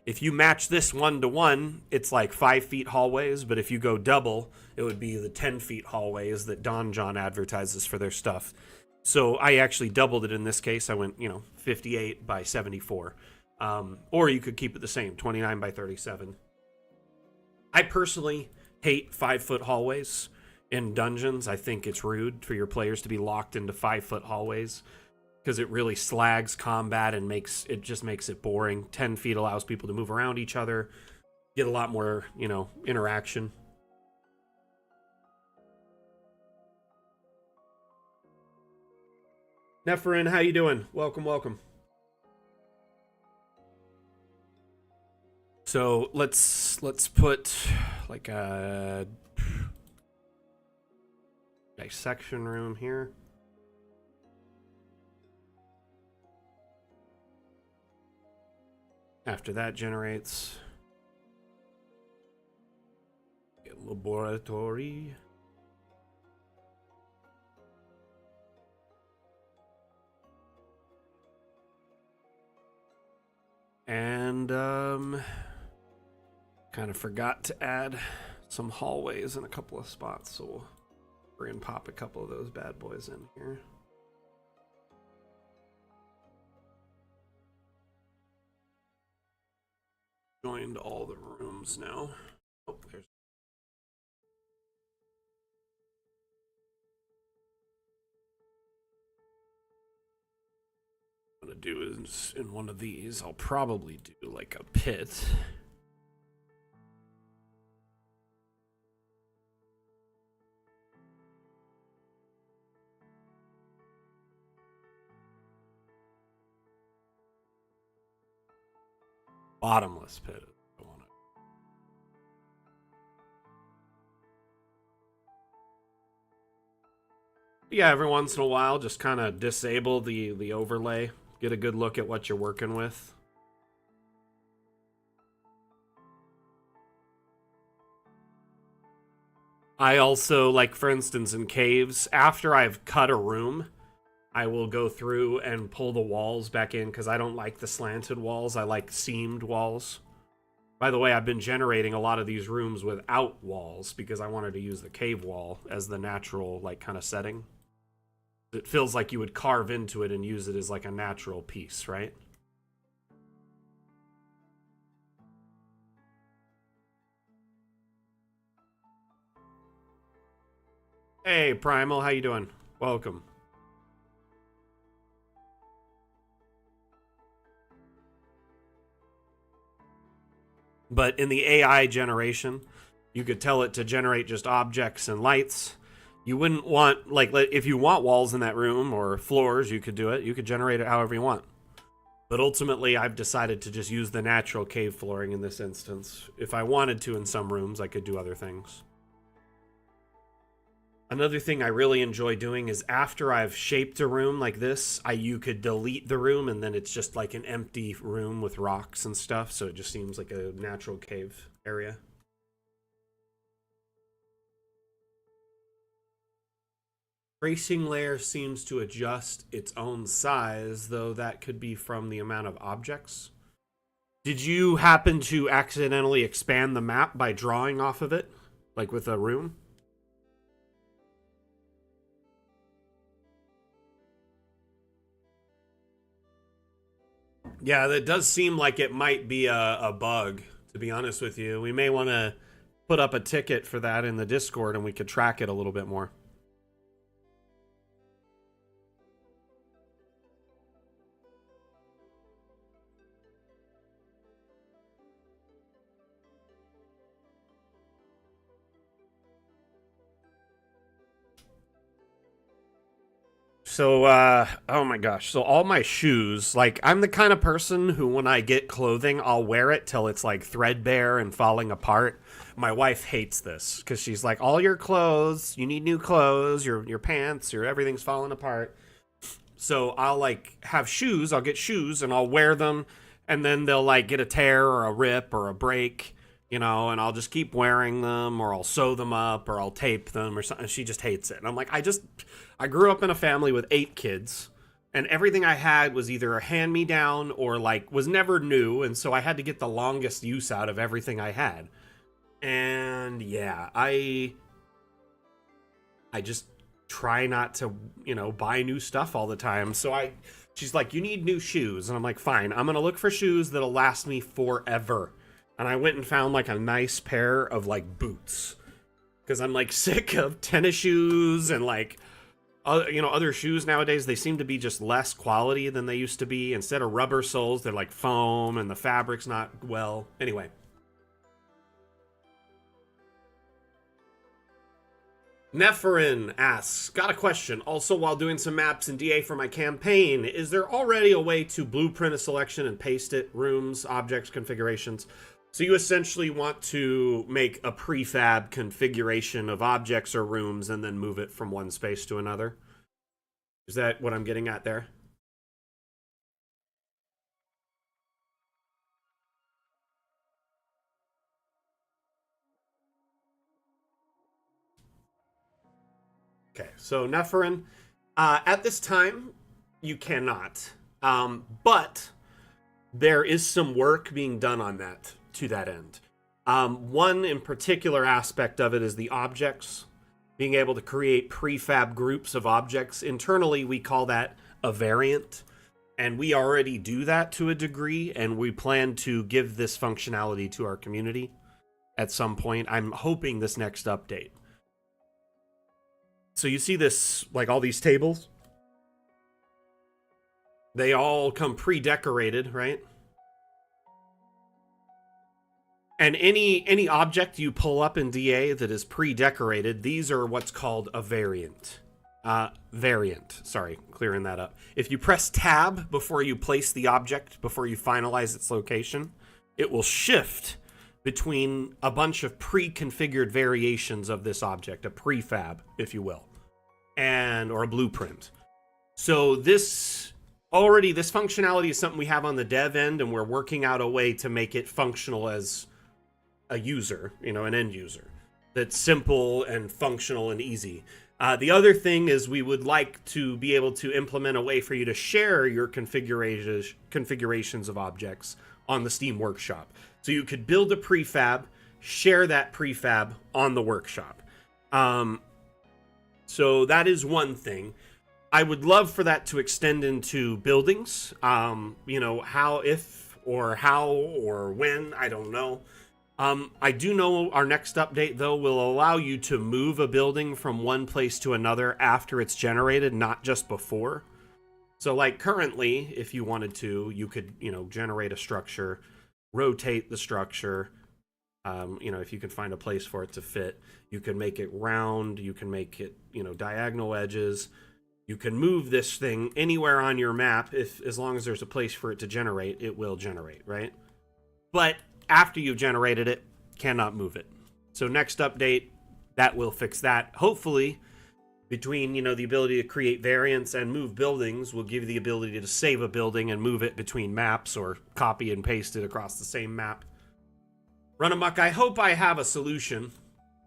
If you match this 1-to-1, it's like 5 feet hallways, but if you go double, it would be the 10 feet hallways that Donjon advertises for their stuff. So I actually doubled it in this case. I went, 58 by 74. Or you could keep it the same, 29 by 37. I personally hate 5-foot hallways in dungeons. I think it's rude for your players to be locked into 5-foot hallways because it really slags combat and just makes it boring. 10 feet allows people to move around each other, get a lot more, interaction. Nephirin, how you doing? Welcome, welcome. So let's put like a dissection room here. After that generates a laboratory. And kind of forgot to add some hallways in a couple of spots, so we're gonna pop a couple of those bad boys in here. Joined all the rooms now. Oh, there's. What I'm gonna do is in one of these, I'll probably do like a pit. Bottomless pit. I want it. Yeah, every once in a while, just kind of disable the overlay. Get a good look at what you're working with. I also, like, for instance, in caves, after I've cut a room, I will go through and pull the walls back in because I don't like the slanted walls. I like seamed walls. By the way, I've been generating a lot of these rooms without walls because I wanted to use the cave wall as the natural, like, kind of setting. It feels like you would carve into it and use it as, like, a natural piece, right? Hey, Primal, how you doing? Welcome. But in the AI generation, you could tell it to generate just objects and lights. You wouldn't want, like, if you want walls in that room or floors, you could do it. You could generate it however you want. But ultimately, I've decided to just use the natural cave flooring in this instance. If I wanted to in some rooms, I could do other things. Another thing I really enjoy doing is after I've shaped a room like this, you could delete the room and then it's just like an empty room with rocks and stuff, so it just seems like a natural cave area. Tracing layer seems to adjust its own size, though that could be from the amount of objects. Did you happen to accidentally expand the map by drawing off of it? Like with a room? Yeah, that does seem like it might be a bug, to be honest with you. We may want to put up a ticket for that in the Discord and we could track it a little bit more. So, oh my gosh. So all my shoes, like, I'm the kind of person who, when I get clothing, I'll wear it till it's like threadbare and falling apart. My wife hates this because she's like, all your clothes, you need new clothes, your pants, your everything's falling apart. So I'll like have shoes, I'll get shoes and I'll wear them and then they'll like get a tear or a rip or a break, you know, and I'll just keep wearing them or I'll sew them up or I'll tape them or something. She just hates it. And I'm like, I grew up in a family with 8 kids and everything I had was either a hand-me-down or like was never new. And so I had to get the longest use out of everything I had. And yeah, I just try not to, you know, buy new stuff all the time. So she's like, you need new shoes. And I'm like, fine, I'm going to look for shoes that'll last me forever. And I went and found like a nice pair of like boots because I'm like sick of tennis shoes and like, you know, other shoes nowadays. They seem to be just less quality than they used to be. Instead of rubber soles, they're like foam and the fabric's not well. Anyway. Nepherin asks, got a question. Also, while doing some maps in DA for my campaign, is there already a way to blueprint a selection and paste it? Rooms, objects, configurations. So you essentially want to make a prefab configuration of objects or rooms and then move it from one space to another. Is that what I'm getting at there? Okay, so Nepherin, at this time, you cannot. But there is some work being done on that to that end. One in particular aspect of it is the objects, being able to create prefab groups of objects. Internally, we call that a variant, and we already do that to a degree, and we plan to give this functionality to our community at some point. I'm hoping this next update. So you see this, like all these tables? They all come pre-decorated, right? And any object you pull up in DA that is pre-decorated, these are what's called a variant. Sorry, clearing that up. If you press tab before you place the object, before you finalize its location, it will shift between a bunch of pre-configured variations of this object, a prefab, if you will, or a blueprint. So this functionality is something we have on the dev end, and we're working out a way to make it functional as a user, an end user, that's simple and functional and easy. The other thing is we would like to be able to implement a way for you to share your configurations of objects on the Steam Workshop. So you could build a prefab, share that prefab on the workshop. So that is one thing. I would love for that to extend into buildings. How or when, I don't know. I do know our next update, though, will allow you to move a building from one place to another after it's generated, not just before. So, like, currently, if you wanted to, you could, generate a structure, rotate the structure. If you can find a place for it to fit, you can make it round, you can make it, diagonal edges. You can move this thing anywhere on your map as long as there's a place for it to generate, it will generate, right? But after you've generated it, cannot move it. So next update, that will fix that. Hopefully, between, the ability to create variants and move buildings will give you the ability to save a building and move it between maps or copy and paste it across the same map. Run amok, I hope I have a solution.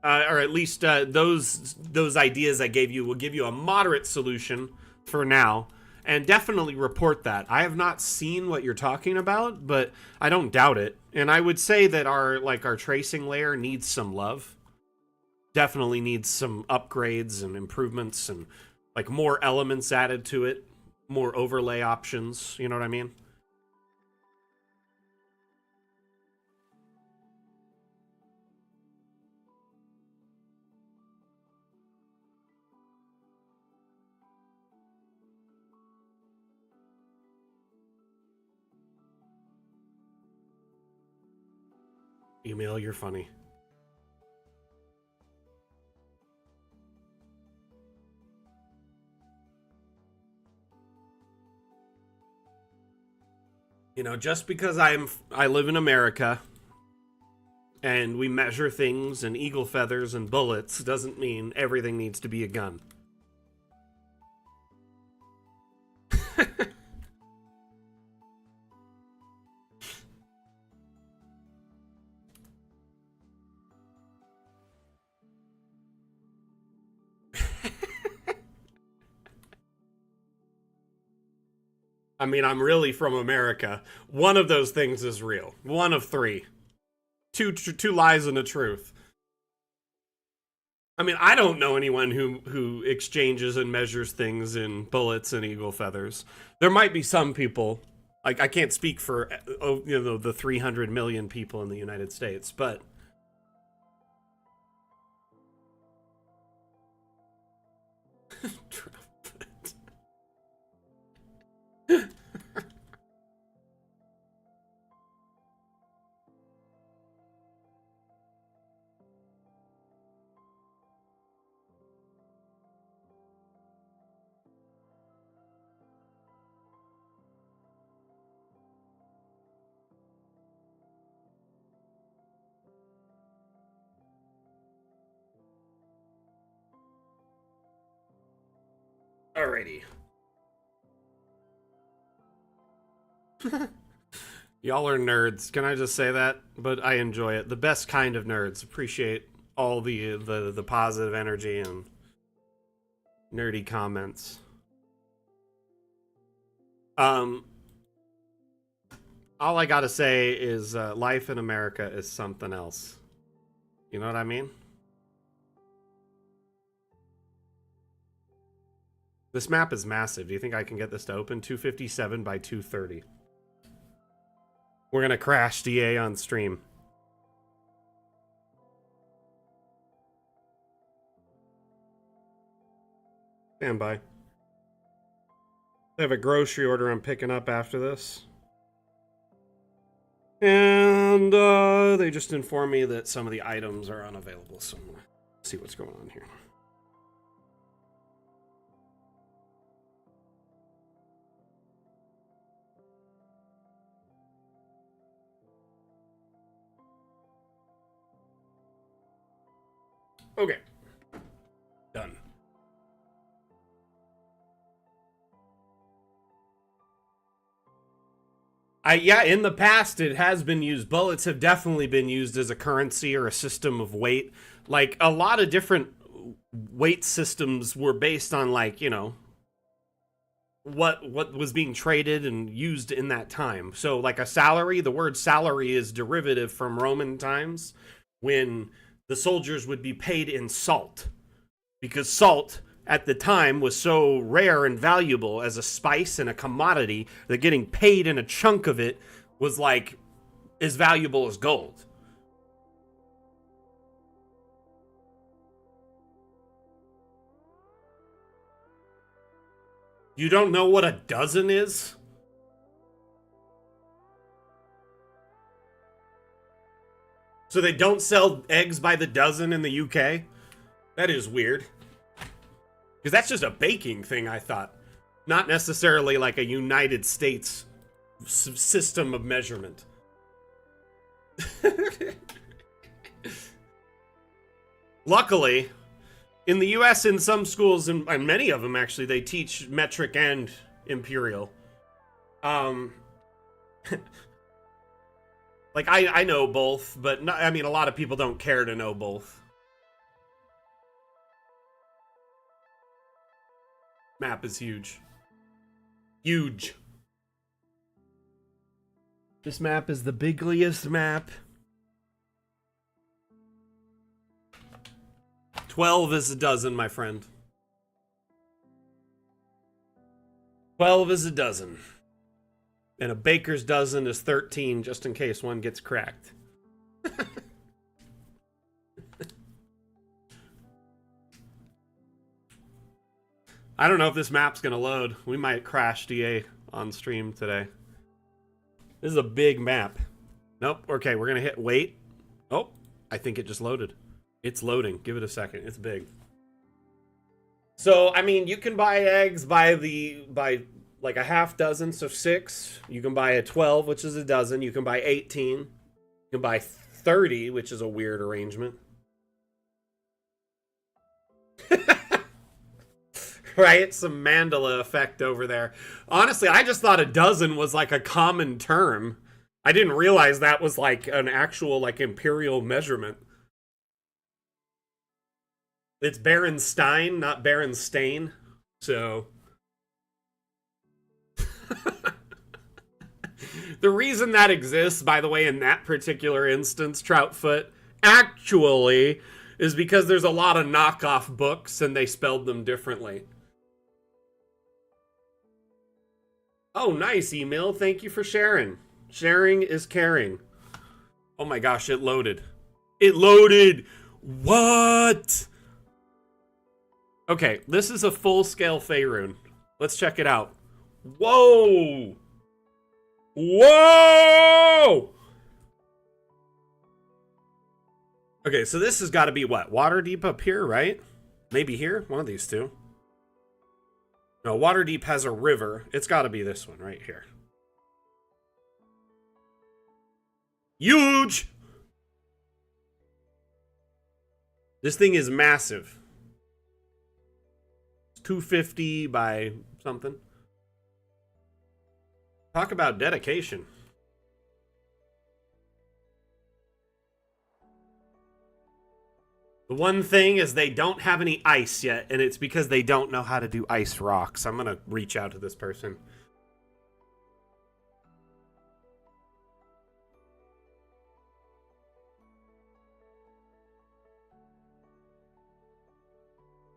Or at least those ideas I gave you will give you a moderate solution for now. And definitely report that. I have not seen what you're talking about, but I don't doubt it. And I would say that our tracing layer needs some love. Definitely needs some upgrades and improvements and more elements added to it, more overlay options, you know what I mean? Email, you're funny. Just because I live in America and we measure things in eagle feathers and bullets doesn't mean everything needs to be a gun. I mean, I'm really from America. One of those things is real. One of three. Two lies and a truth. I mean, I don't know anyone who exchanges and measures things in bullets and eagle feathers. There might be some people. I can't speak for the 300 million people in the United States, but alrighty. Y'all are nerds. Can I just say that? But I enjoy it. The best kind of nerds. Appreciate all the positive energy and nerdy comments. All I gotta say is life in America is something else. You know what I mean? This map is massive. Do you think I can get this to open? 257 by 230. We're gonna crash DA on stream. Stand by. I have a grocery order I'm picking up after this. And they just informed me that some of the items are unavailable, so I'm gonna see what's going on here. Okay. Done. Yeah, in the past it has been used. Bullets have definitely been used as a currency or a system of weight. Like a lot of different weight systems were based on like, what was being traded and used in that time. So like a salary, the word salary is derivative from Roman times when the soldiers would be paid in salt, because salt at the time was so rare and valuable as a spice and a commodity that getting paid in a chunk of it was like as valuable as gold. You don't know what a dozen is? So they don't sell eggs by the dozen in the UK? That is weird. Because that's just a baking thing, I thought. Not necessarily like a United States system of measurement. Luckily, in the US, in some schools, and many of them actually, they teach metric and imperial. Like, I know both, but not, I mean, a lot of people don't care to know both. Map is huge. Huge. This map is the bigliest map. 12 is a dozen, my friend. 12 is a dozen. And a baker's dozen is 13, just in case one gets cracked. I don't know if this map's gonna load. We might crash DA on stream today. This is a big map. Nope. Okay, we're gonna hit wait. Oh, I think it just loaded. It's loading. Give it a second. It's big. So, I mean, you can buy eggs by like a half dozen, so 6. You can buy a 12, which is a dozen. You can buy 18. You can buy 30, which is a weird arrangement. Right? Some Mandela effect over there. Honestly, I just thought a dozen was like a common term. I didn't realize that was like an actual like imperial measurement. It's Berenstain, not Berenstain. So the reason that exists, by the way, in that particular instance, Troutfoot, actually, is because there's a lot of knockoff books and they spelled them differently. Oh, nice email. Thank you for sharing. Sharing is caring. Oh my gosh, it loaded. It loaded! What? Okay, this is a full-scale Faerun. Let's check it out. Whoa! Whoa! Okay, so this has got to be what? Waterdeep up here, right? Maybe here? One of these two. No, Waterdeep has a river. It's got to be this one right here. Huge! This thing is massive. It's 250 by something. Talk about dedication. The one thing is they don't have any ice yet, and it's because they don't know how to do ice rocks. I'm going to reach out to this person.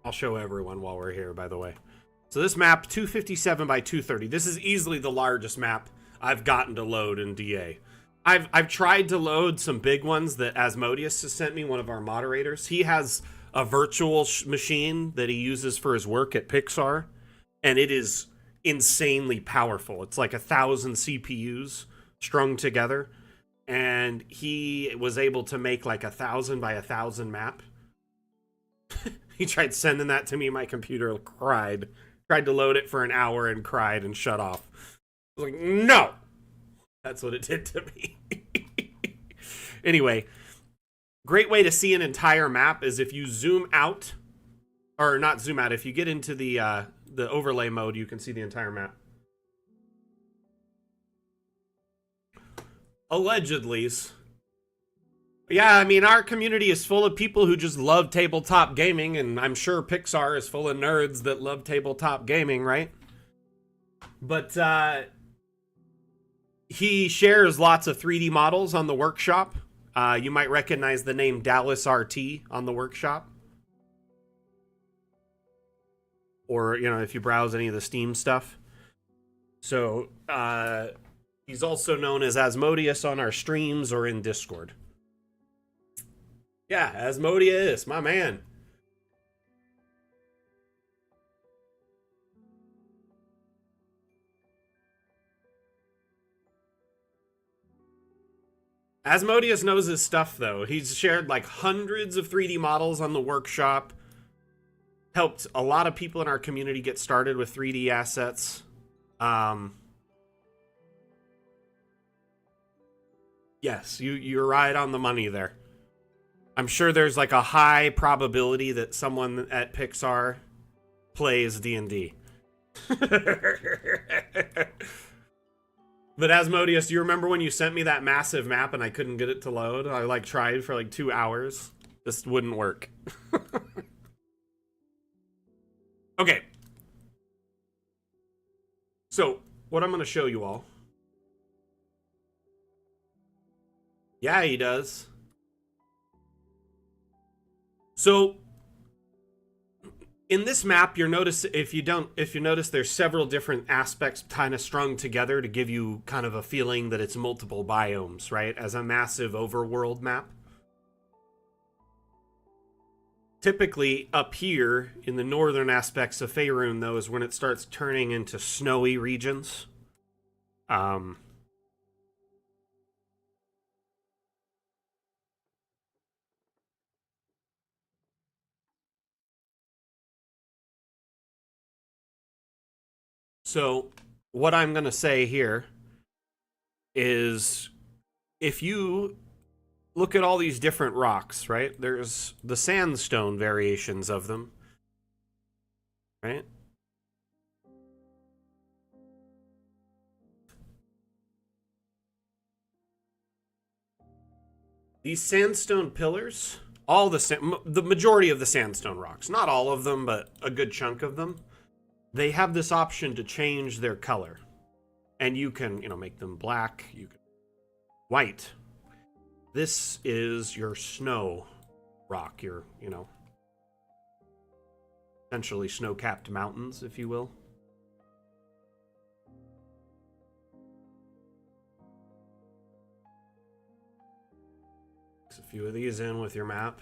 I'll show everyone while we're here, by the way. So this map, 257 by 230. This is easily the largest map I've gotten to load in DA. I've tried to load some big ones that Asmodeus has sent me, one of our moderators. He has a virtual machine that he uses for his work at Pixar, and it is insanely powerful. It's like 1,000 CPUs strung together, and he was able to make like 1,000 by 1,000 map. He tried sending that to me. My computer cried. Tried to load it for an hour and cried and shut off. I was like, no! That's what it did to me. Anyway, Great way to see an entire map is if you zoom out, or not zoom out. If you get into the overlay mode, you can see the entire map. Allegedly. Yeah, I mean, our community is full of people who just love tabletop gaming, and I'm sure Pixar is full of nerds that love tabletop gaming, right? But he shares lots of 3D models on the workshop. You might recognize the name Dallas RT on the workshop. Or, you know, if you browse any of the Steam stuff. So, he's also known as Asmodeus on our streams or in Discord. Yeah, Asmodeus, my man. Asmodeus knows his stuff, though. He's shared like hundreds of 3D models on the workshop. Helped a lot of people in our community get started with 3D assets. Yes, you're right on the money there. I'm sure there's like a high probability that someone at Pixar plays D&D. But Asmodeus, do you remember when you sent me that massive map and I couldn't get it to load? I like tried for like 2 hours. This wouldn't work. Okay. So, what I'm going to show you all. Yeah, he does. So, in this map, you notice if you notice there's several different aspects kind of strung together to give you kind of a feeling that it's multiple biomes, right? As a massive overworld map. Typically, up here in the northern aspects of Faerun, though, is when it starts turning into snowy regions. So, what I'm going to say here is if you look at all these different rocks, right? There's the sandstone variations of them, right? These sandstone pillars, all the majority of the sandstone rocks, not all of them, but a good chunk of them, they have this option to change their color. And you can, make them black, you can white. This is your snow rock, your, essentially snow-capped mountains, if you will. Mix a few of these in with your map.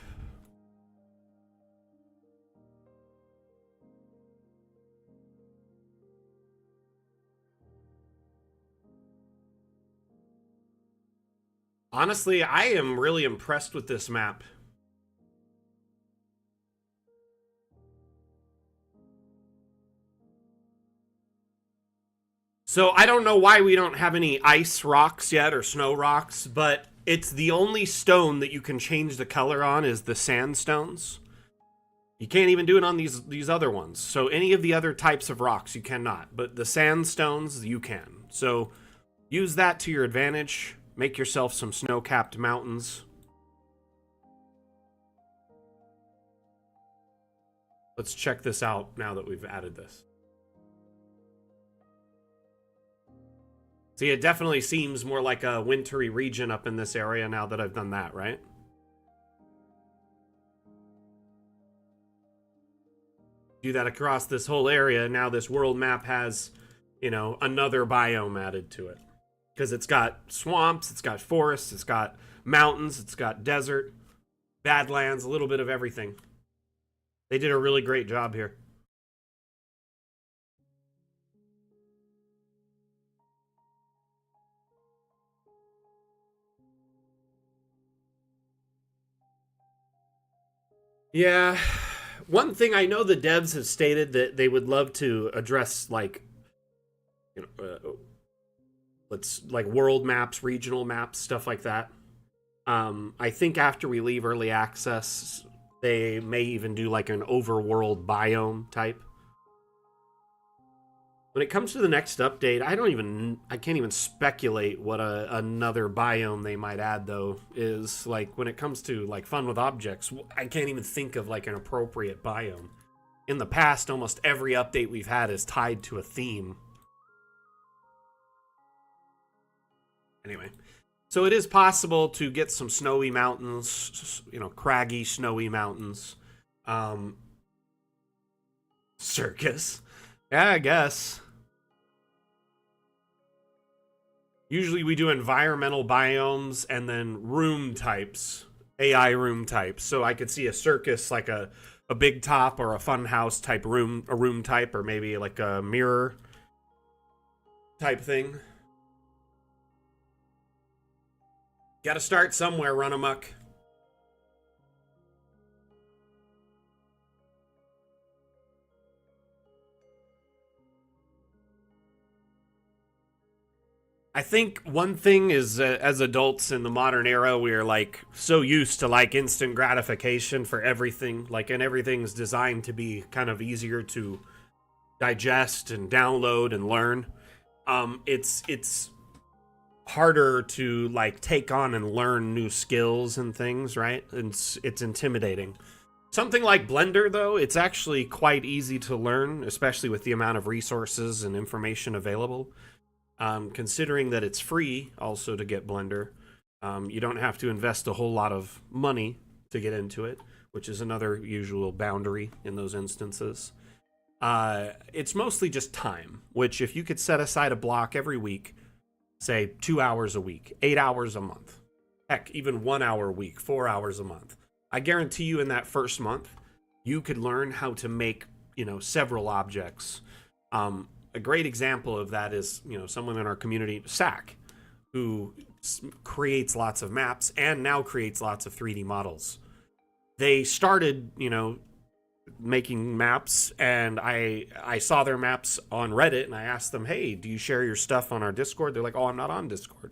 Honestly, I am really impressed with this map. So I don't know why we don't have any ice rocks yet or snow rocks, but it's the only stone that you can change the color on is the sandstones. You can't even do it on these other ones. So any of the other types of rocks you cannot, but the sandstones you can. So use that to your advantage. Make yourself some snow-capped mountains. Let's check this out now that we've added this. See, it definitely seems more like a wintry region up in this area now that I've done that, right? Do that across this whole area. Now this world map has, another biome added to it. Because it's got swamps, it's got forests, it's got mountains, it's got desert, badlands, a little bit of everything. They did a really great job here. Yeah. One thing I know the devs have stated that they would love to address, like, like world maps, regional maps, stuff like that. I think after we leave early access, they may even do like an overworld biome type. When it comes to the next update, I can't even speculate what another biome they might add though is. Like when it comes to like fun with objects, I can't even think of like an appropriate biome. In the past, almost every update we've had is tied to a theme. Anyway, so it is possible to get some snowy mountains, you know, craggy, snowy mountains. Circus. Yeah, I guess. Usually we do environmental biomes and then room types, AI room types. So I could see a circus like a big top or a fun house type room, a room type, or maybe like a mirror type thing. Gotta start somewhere, run amok. I think one thing is as adults in the modern era, we're like so used to like instant gratification for everything, like, and everything's designed to be kind of easier to digest and download and learn. It's harder to like take on and learn new skills and things, right? It's intimidating. Something like Blender, though, it's actually quite easy to learn, especially with the amount of resources and information available. Considering that it's free also to get Blender, you don't have to invest a whole lot of money to get into it, which is another usual boundary in those instances. It's mostly just time, which if you could set aside a block every week, say 2 hours a week, 8 hours a month, heck, even 1 hour a week, 4 hours a month, I guarantee you in that first month, you could learn how to make, you know, several objects. A great example of that is, you know, someone in our community, Sack, who creates lots of maps and now creates lots of 3D models. They started, you know, making maps, and I saw their maps on Reddit, and I asked them, hey, do you share your stuff on our Discord? They're like, oh, I'm not on Discord.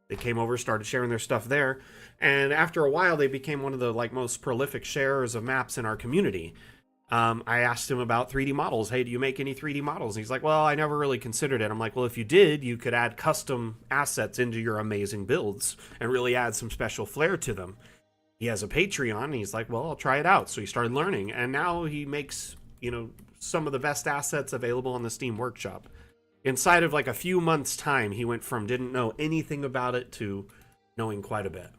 They came over, started sharing their stuff there, and after a while, they became one of the like most prolific sharers of maps in our community. I asked him about 3D models. Hey, do you make any 3D models? And he's like, well, I never really considered it. I'm like, well, if you did, you could add custom assets into your amazing builds and really add some special flair to them. He has a Patreon, and he's like, well, I'll try it out. So he started learning, and now he makes, you know, some of the best assets available on the Steam Workshop. Inside of like a few months' time, he went from didn't know anything about it to knowing quite a bit.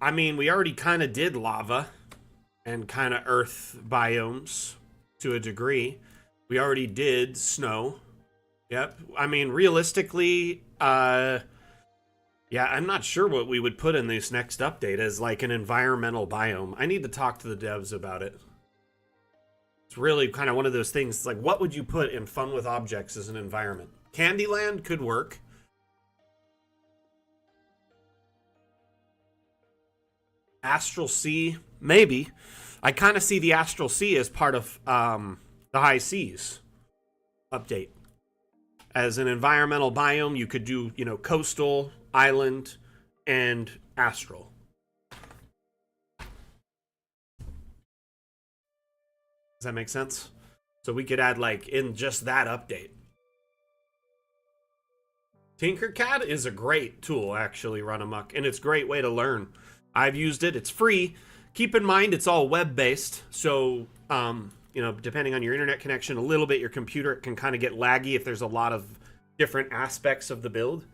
I mean, we already kind of did lava and kind of earth biomes to a degree. We already did snow. Yep. I mean, realistically, yeah, I'm not sure what we would put in this next update as like an environmental biome. I need to talk to the devs about it. It's really kind of one of those things. It's like, what would you put in Fun with Objects as an environment? Candyland could work. Astral Sea, maybe. I kind of see the Astral Sea as part of the High Seas update. As an environmental biome, you could do, you know, coastal, island, and astral. Does that make sense? So we could add, like, in just that update. Tinkercad is a great tool, actually, run amok, and it's a great way to learn. I've used it. It's free. Keep in mind, it's all web-based, so, you know, depending on your internet connection, a little bit, your computer can kind of get laggy if there's a lot of different aspects of the build.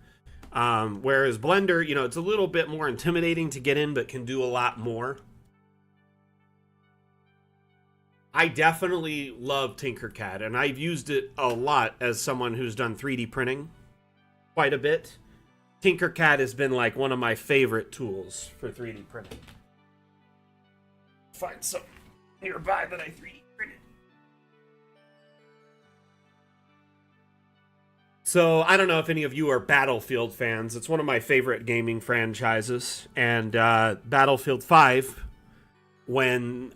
Whereas Blender, you know, it's a little bit more intimidating to get in, but can do a lot more. I definitely love Tinkercad, and I've used it a lot as someone who's done 3D printing quite a bit. Tinkercad has been like one of my favorite tools for 3D printing. Find some nearby that I 3D printed. So I don't know if any of you are Battlefield fans. It's one of my favorite gaming franchises, and Battlefield 5, when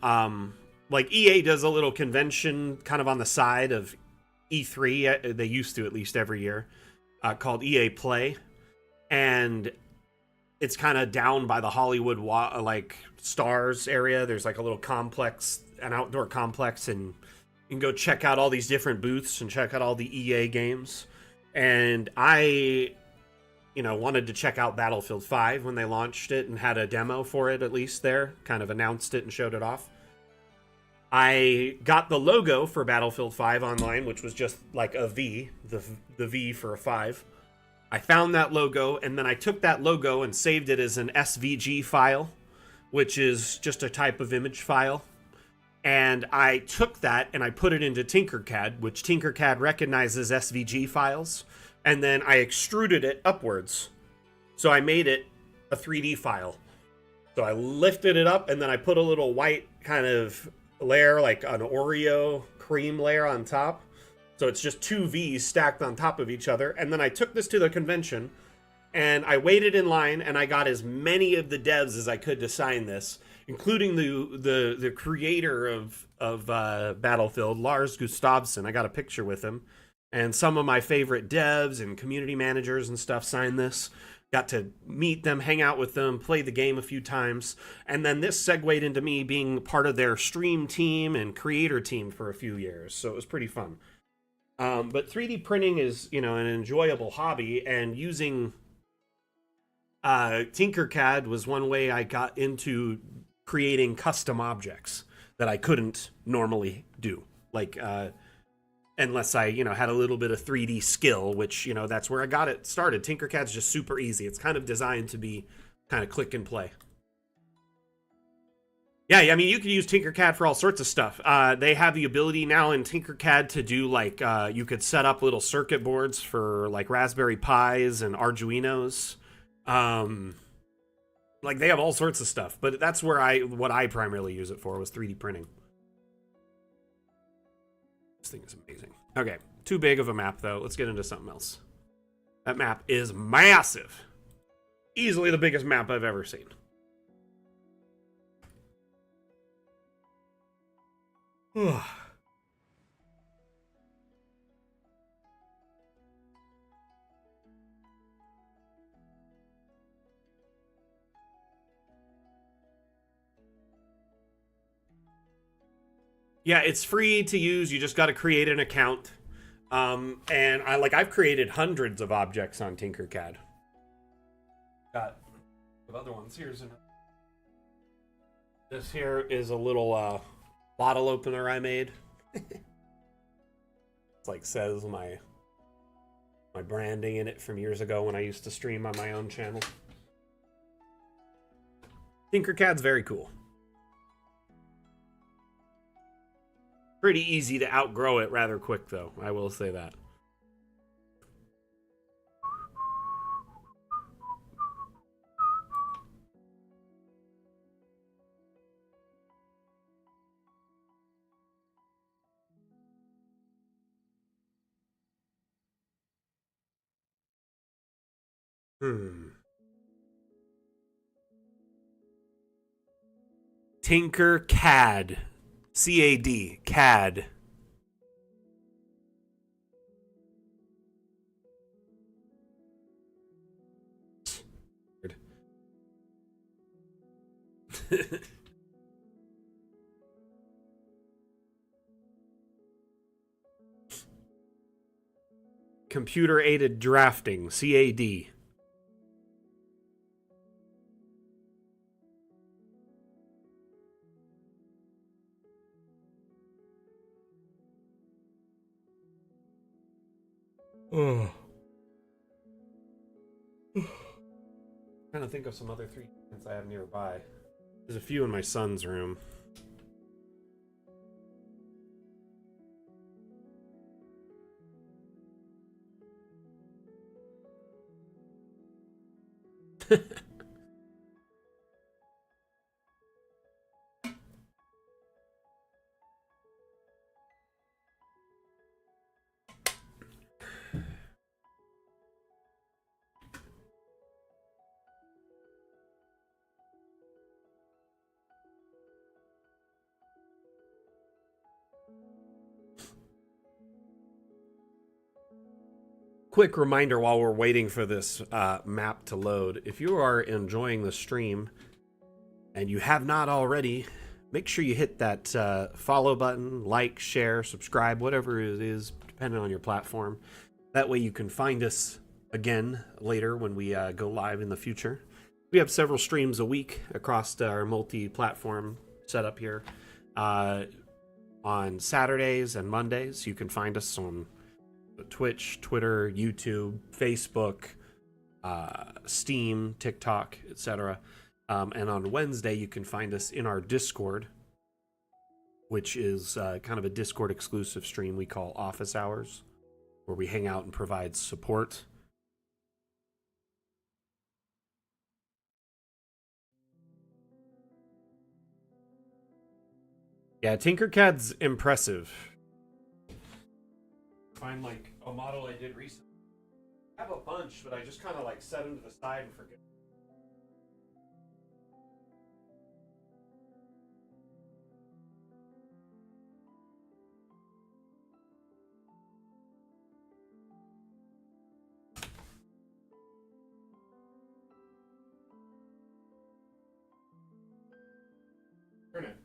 like EA does a little convention kind of on the side of E3. They used to, at least, every year, called EA Play, and it's kind of down by the Hollywood like Stars area. There's like a little complex, an outdoor complex, and you can go check out all these different booths and check out all the EA games. And I, wanted to check out Battlefield 5 when they launched it and had a demo for it, at least there, kind of announced it and showed it off. I got the logo for Battlefield 5 online, which was just like a V, the V for a 5. I found that logo, and then I took that logo and saved it as an SVG file, which is just a type of image file. And I took that and I put it into Tinkercad, which Tinkercad recognizes SVG files, and then I extruded it upwards. So I made it a 3D file. So I lifted it up, and then I put a little white kind of layer, like an Oreo cream layer on top. So it's just two V's stacked on top of each other. And then I took this to the convention, and I waited in line, and I got as many of the devs as I could to sign this, including the creator of Battlefield, Lars Gustafsson. I got a picture with him. And some of my favorite devs and community managers and stuff signed this. Got to meet them, hang out with them, play the game a few times. And then this segued into me being part of their stream team and creator team for a few years. So it was pretty fun. But 3D printing is, an enjoyable hobby, and using Tinkercad was one way I got into creating custom objects that I couldn't normally do. Like, unless I, had a little bit of 3D skill, which, that's where I got it started. Tinkercad's just super easy. It's kind of designed to be kind of click and play. Yeah, I mean, you can use Tinkercad for all sorts of stuff. They have the ability now in Tinkercad to do, like, you could set up little circuit boards for, like, Raspberry Pis and Arduinos. Like, they have all sorts of stuff. But that's where what I primarily use it for was 3D printing. This thing is amazing. Okay, too big of a map, though. Let's get into something else. That map is massive. Easily the biggest map I've ever seen. Yeah, it's free to use. You just got to create an account. And I've created hundreds of objects on Tinkercad. Got other ones. This here is a little bottle opener I made. It's like says my branding in it from years ago when I used to stream on my own channel. Tinkercad's very cool. Pretty easy to outgrow it rather quick, though. I will say that. Tinkercad. CAD. CAD. Computer aided drafting. CAD. Oh. Trying to think of some other 3D prints I have nearby. There's a few in my son's room. quick reminder while we're waiting for this map to load. If you are enjoying the stream and you have not already, make sure you hit that follow button, like, share, subscribe, whatever it is, depending on your platform. That way you can find us again later when we go live in the future. We have several streams a week across our multi-platform setup here. On Saturdays and Mondays, you can find us on Twitch, Twitter, YouTube, Facebook, Steam, TikTok, etc. And on Wednesday, you can find us in our Discord, which is kind of a Discord exclusive stream we call Office Hours, where we hang out and provide support. Yeah, Tinkercad's impressive. Find like a model I did recently. I have a bunch, but I just kind of like set them to the side and forget. Turn it.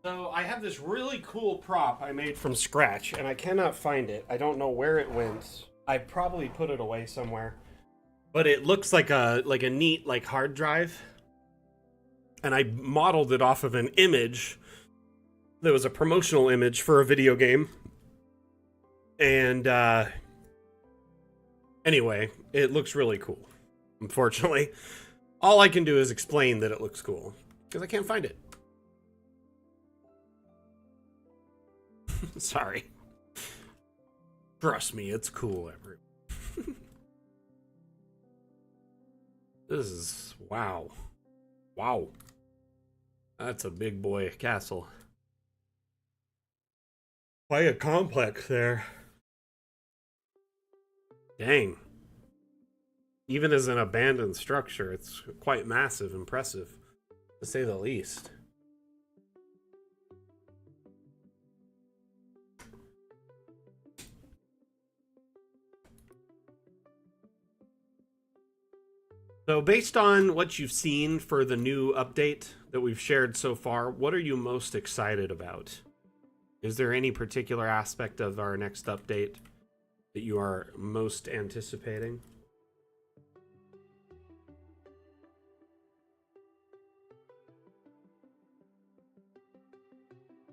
So I have this really cool prop I made from scratch, and I cannot find it. I don't know where it went. I probably put it away somewhere, but it looks like a neat like hard drive. And I modeled it off of an image that was a promotional image for a video game. And anyway, it looks really cool. Unfortunately, all I can do is explain that it looks cool because I can't find it. Sorry. Trust me, it's cool, everyone. This is... wow. Wow. That's a big boy castle. Quite a complex there. Dang. Even as an abandoned structure, it's quite massive, impressive, to say the least. So based on what you've seen for the new update that we've shared so far, what are you most excited about? Is there any particular aspect of our next update that you are most anticipating?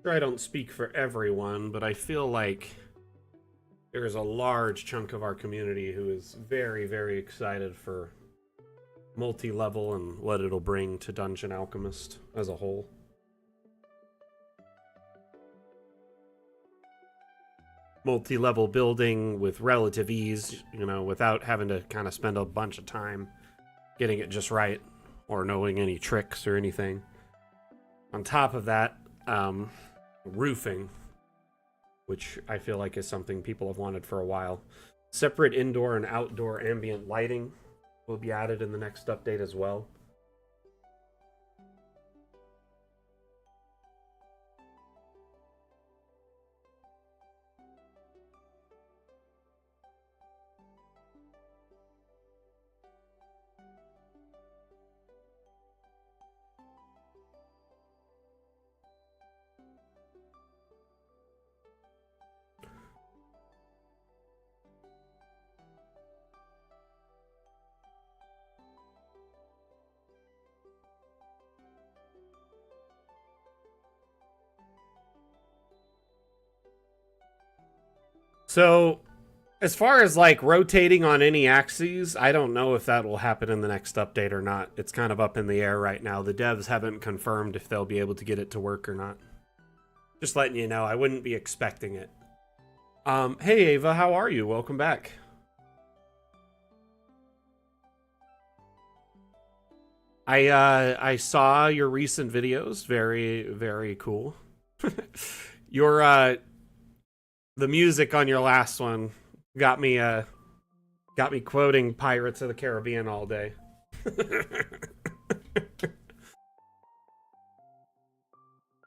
Sure, I don't speak for everyone, but I feel like there's a large chunk of our community who is very, very excited for multi-level and what it'll bring to Dungeon Alchemist as a whole. Multi-level building with relative ease, you know, without having to kind of spend a bunch of time getting it just right or knowing any tricks or anything. On top of that, roofing, which I feel like is something people have wanted for a while. Separate indoor and outdoor ambient lighting will be added in the next update as well. So, as far as like rotating on any axes, I don't know if that will happen in the next update or not. It's kind of up in the air right now. The devs haven't confirmed if they'll be able to get it to work or not. Just letting you know, I wouldn't be expecting it. Hey Ava, how are you? Welcome back. I saw your recent videos. Very, very cool. Your the music on your last one got me quoting Pirates of the Caribbean all day.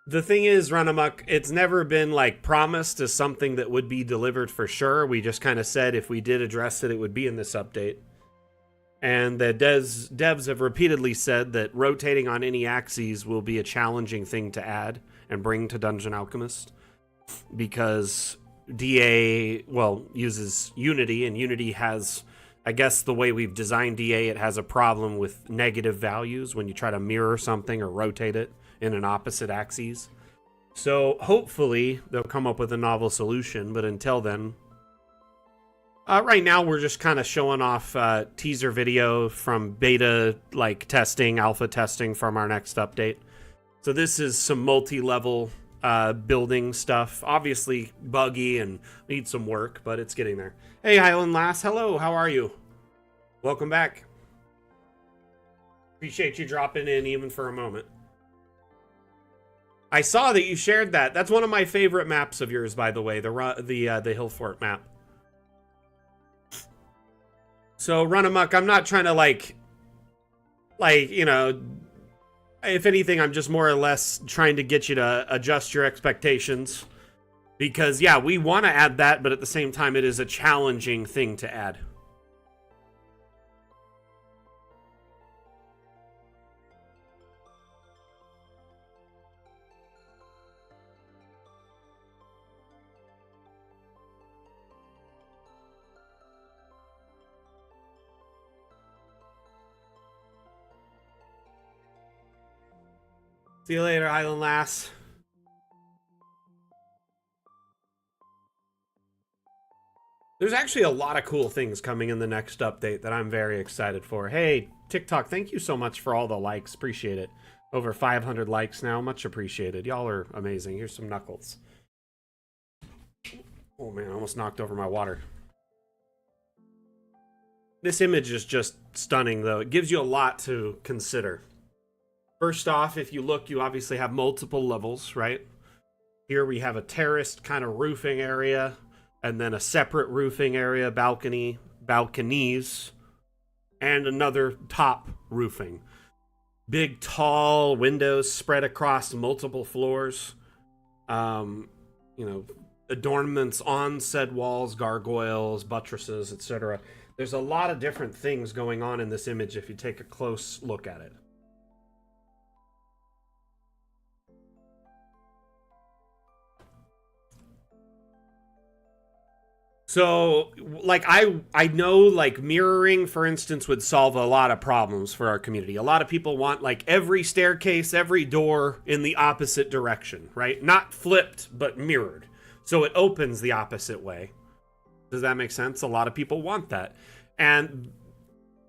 The thing is, Run Amok, it's never been like promised as something that would be delivered for sure. We just kind of said if we did address it, it would be in this update. And the devs have repeatedly said that rotating on any axes will be a challenging thing to add and bring to Dungeon Alchemist, because DA, well, uses Unity, and Unity has, I guess the way we've designed DA, it has a problem with negative values when you try to mirror something or rotate it in an opposite axis. So hopefully they'll come up with a novel solution, but until then, right now we're just kind of showing off teaser video from beta like testing, alpha testing from our next update. So this is some multi-level building stuff. Obviously buggy and needs some work, but it's getting there. Hey Highland Lass, hello, how are you? Welcome back. Appreciate you dropping in even for a moment. I saw that you shared that. That's one of my favorite maps of yours, by the way, the Hill Fort map. So Run Amok, I'm not trying to like, you know, if anything, I'm just more or less trying to get you to adjust your expectations. Because, yeah, we want to add that, but at the same time, it is a challenging thing to add. See you later, Highland Lass. There's actually a lot of cool things coming in the next update that I'm very excited for. Hey, TikTok, thank you so much for all the likes. Appreciate it. Over 500 likes now. Much appreciated. Y'all are amazing. Here's some knuckles. Oh, man, I almost knocked over my water. This image is just stunning, though. It gives you a lot to consider. First off, if you look, you obviously have multiple levels, right? Here we have a terraced kind of roofing area, and then a separate roofing area, balconies, and another top roofing. Big, tall windows spread across multiple floors. You know, adornments on said walls, gargoyles, buttresses, etc. There's a lot of different things going on in this image if you take a close look at it. So, like, I know, like, mirroring, for instance, would solve a lot of problems for our community. A lot of people want, like, every staircase, every door in the opposite direction, right? Not flipped, but mirrored. So it opens the opposite way. Does that make sense? A lot of people want that. And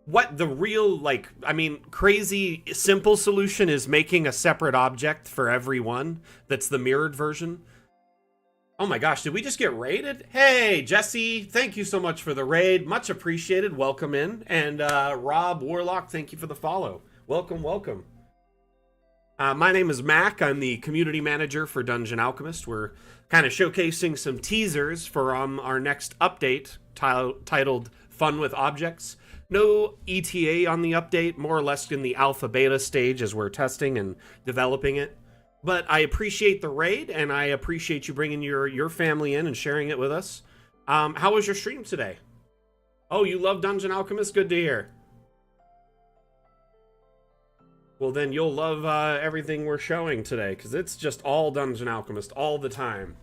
what the real, like, I mean, crazy, simple solution is making a separate object for every one that's the mirrored version. Oh my gosh, did we just get raided? Hey, Jesse, thank you so much for the raid. Much appreciated. Welcome in. And Rob Warlock, thank you for the follow. Welcome, welcome. My name is Mac. I'm the community manager for Dungeon Alchemist. We're kind of showcasing some teasers for our next update titled Fun with Objects. No ETA on the update, more or less in the alpha beta stage as we're testing and developing it. But I appreciate the raid, and I appreciate you bringing your family in and sharing it with us. How was your stream today? Oh, you love Dungeon Alchemist? Good to hear. Well, then you'll love everything we're showing today, because it's just all Dungeon Alchemist all the time.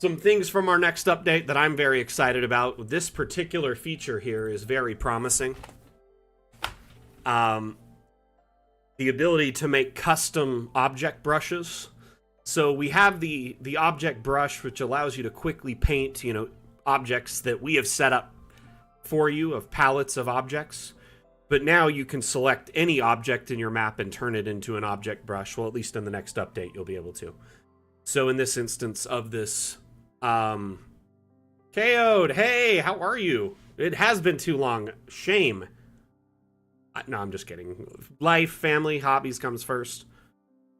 Some things from our next update that I'm very excited about. This particular feature here is very promising. The ability to make custom object brushes. So we have the object brush, which allows you to quickly paint, objects that we have set up for you of palettes of objects. But now you can select any object in your map and turn it into an object brush. Well, at least in the next update, you'll be able to. So in this instance of this, KO'd, hey, how are you? It has been too long. Shame. No, I'm just kidding. Life, family, hobbies comes first.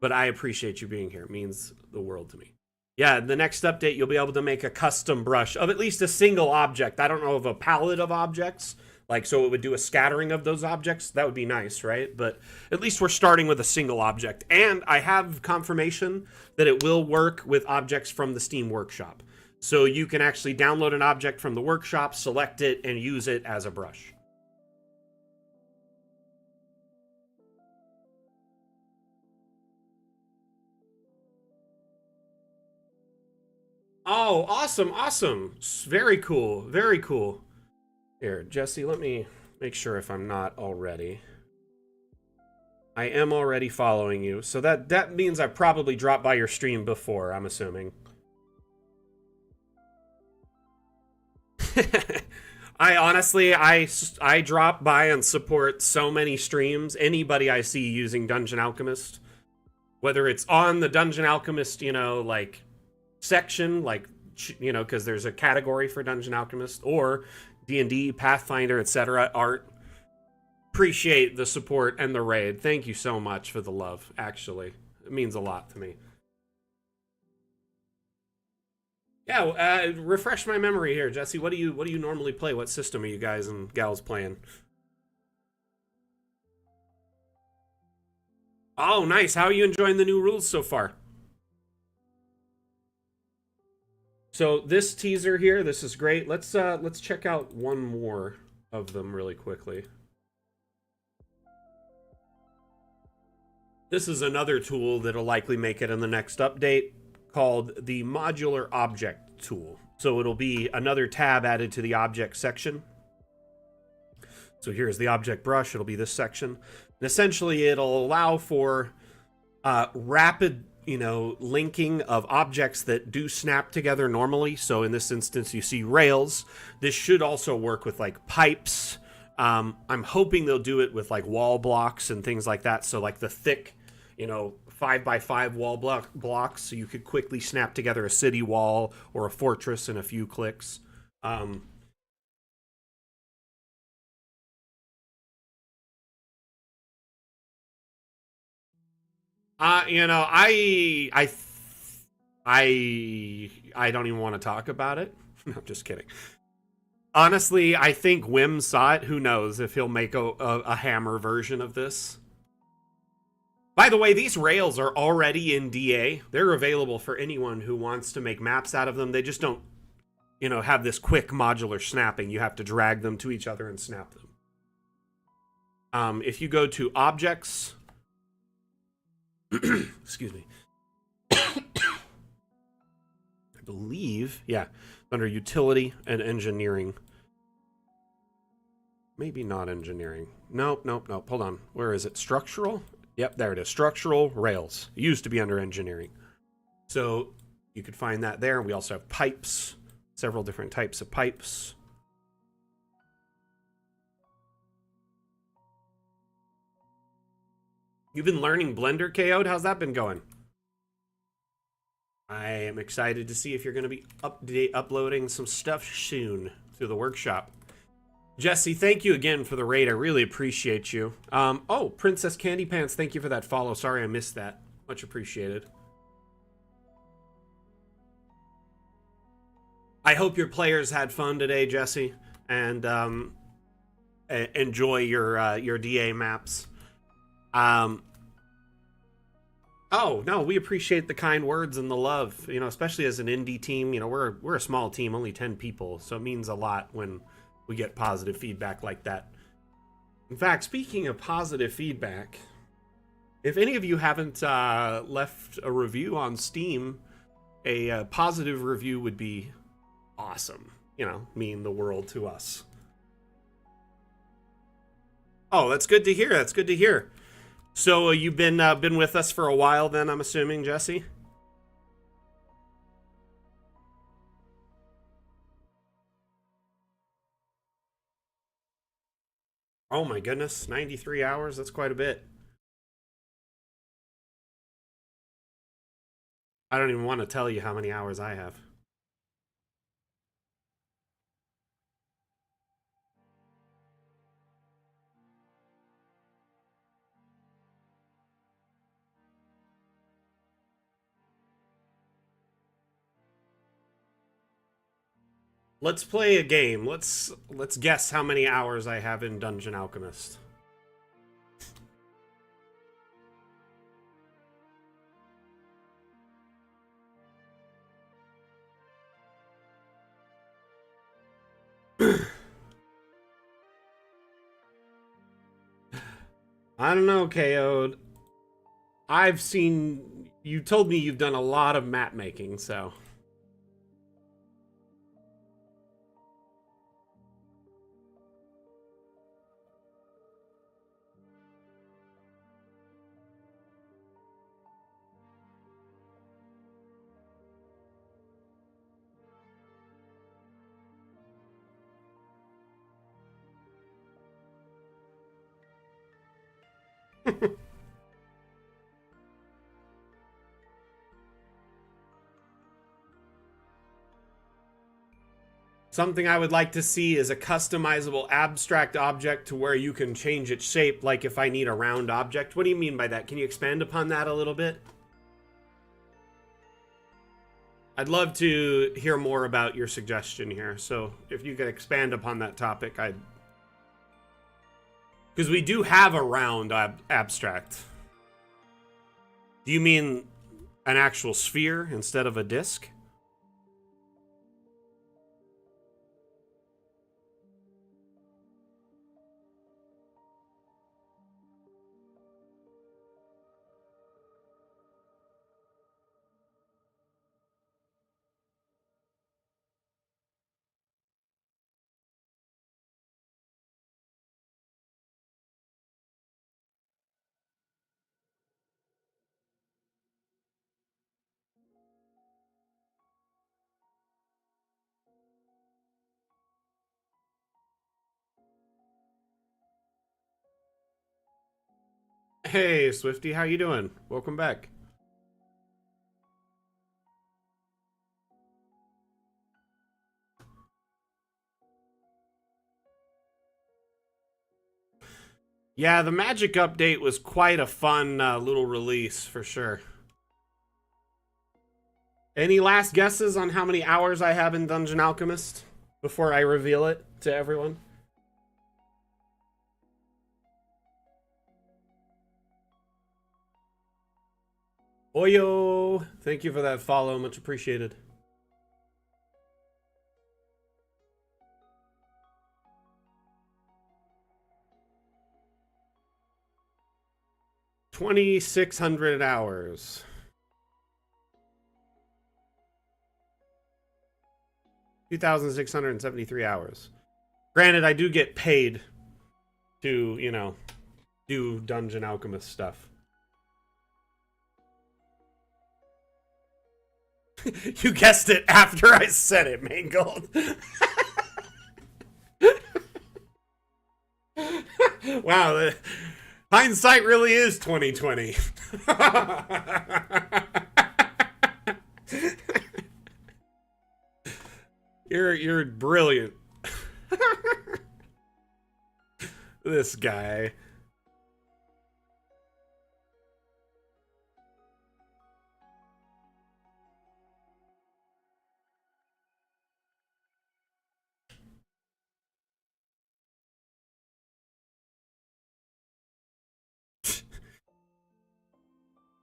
But I appreciate you being here. It means the world to me. Yeah, the next update, you'll be able to make a custom brush of at least a single object. I don't know of a palette of objects. Like, so it would do a scattering of those objects. That would be nice, right? But at least we're starting with a single object. And I have confirmation that it will work with objects from the Steam Workshop. So you can actually download an object from the workshop, select it, and use it as a brush. Oh, awesome, awesome. Very cool, very cool. Here, Jesse, let me make sure if I'm not already. I am already following you, so that means I probably dropped by your stream before, I'm assuming. I honestly, I drop by and support so many streams. Anybody I see using Dungeon Alchemist, whether it's on the Dungeon Alchemist, like section, like, because there's a category for Dungeon Alchemist, or D&D, Pathfinder, etc. art. Appreciate the support and the raid. Thank you so much for the love, actually. It means a lot to me. Yeah, refresh my memory here, Jesse. What do you normally play? What system are you guys and gals playing? Oh, nice. How are you enjoying the new rules so far? So this teaser here, this is great. Let's check out one more of them really quickly. This is another tool that'll likely make it in the next update, called the Modular Object tool. So it'll be another tab added to the object section. So here's the object brush. It'll be this section. And essentially, it'll allow for rapid, linking of objects that do snap together normally. So in this instance, you see rails. This should also work with like pipes. I'm hoping they'll do it with like wall blocks and things like that. So like the thick, 5x5 wall blocks, so you could quickly snap together a city wall or a fortress in a few clicks. I don't even want to talk about it. No, I'm just kidding. Honestly, I think Wim saw it. Who knows if he'll make a hammer version of this. By the way, these rails are already in DA. They're available for anyone who wants to make maps out of them. They just don't, have this quick modular snapping. You have to drag them to each other and snap them. If you go to objects, excuse me. I believe, yeah, under utility and engineering. Maybe not engineering. Nope. Hold on. Where is it? Structural? Yep, there it is. Structural rails. It used to be under engineering. So you could find that there. We also have pipes, several different types of pipes. You've been learning Blender, KO'd? How's that been going? I am excited to see if you're going to be uploading some stuff soon through the workshop. Jesse, thank you again for the raid. I really appreciate you. Oh, Princess Candy Pants, thank you for that follow. Sorry I missed that. Much appreciated. I hope your players had fun today, Jesse, and enjoy your DA maps. Oh, no, we appreciate the kind words and the love, especially as an indie team. We're a small team, only 10 people, so it means a lot when we get positive feedback like that. In fact, speaking of positive feedback, if any of you haven't left a review on Steam, a positive review would be awesome. Mean the world to us. Oh, that's good to hear. That's good to hear. So you've been with us for a while then, I'm assuming, Jesse? Oh my goodness, 93 hours? That's quite a bit. I don't even want to tell you how many hours I have. Let's play a game. Let's guess how many hours I have in Dungeon Alchemist. I don't know, KO. I've seen you told me you've done a lot of map making, so something I would like to see is a customizable abstract object to where you can change its shape, like if I need a round object. What do you mean by that? Can you expand upon that a little bit? I'd love to hear more about your suggestion here. So if you could expand upon that topic, I'd... Because we do have a round abstract. Do you mean an actual sphere instead of a disc? Hey, Swifty, how you doing? Welcome back. Yeah, the Magic update was quite a fun little release, for sure. Any last guesses on how many hours I have in Dungeon Alchemist before I reveal it to everyone? Oyo! Thank you for that follow, much appreciated. $2,600 hours. 2,673 hours. Granted, I do get paid to, you know, do Dungeon Alchemist stuff. You guessed it after I said it, Mangold. Wow, hindsight really is 2020. You're brilliant. This guy.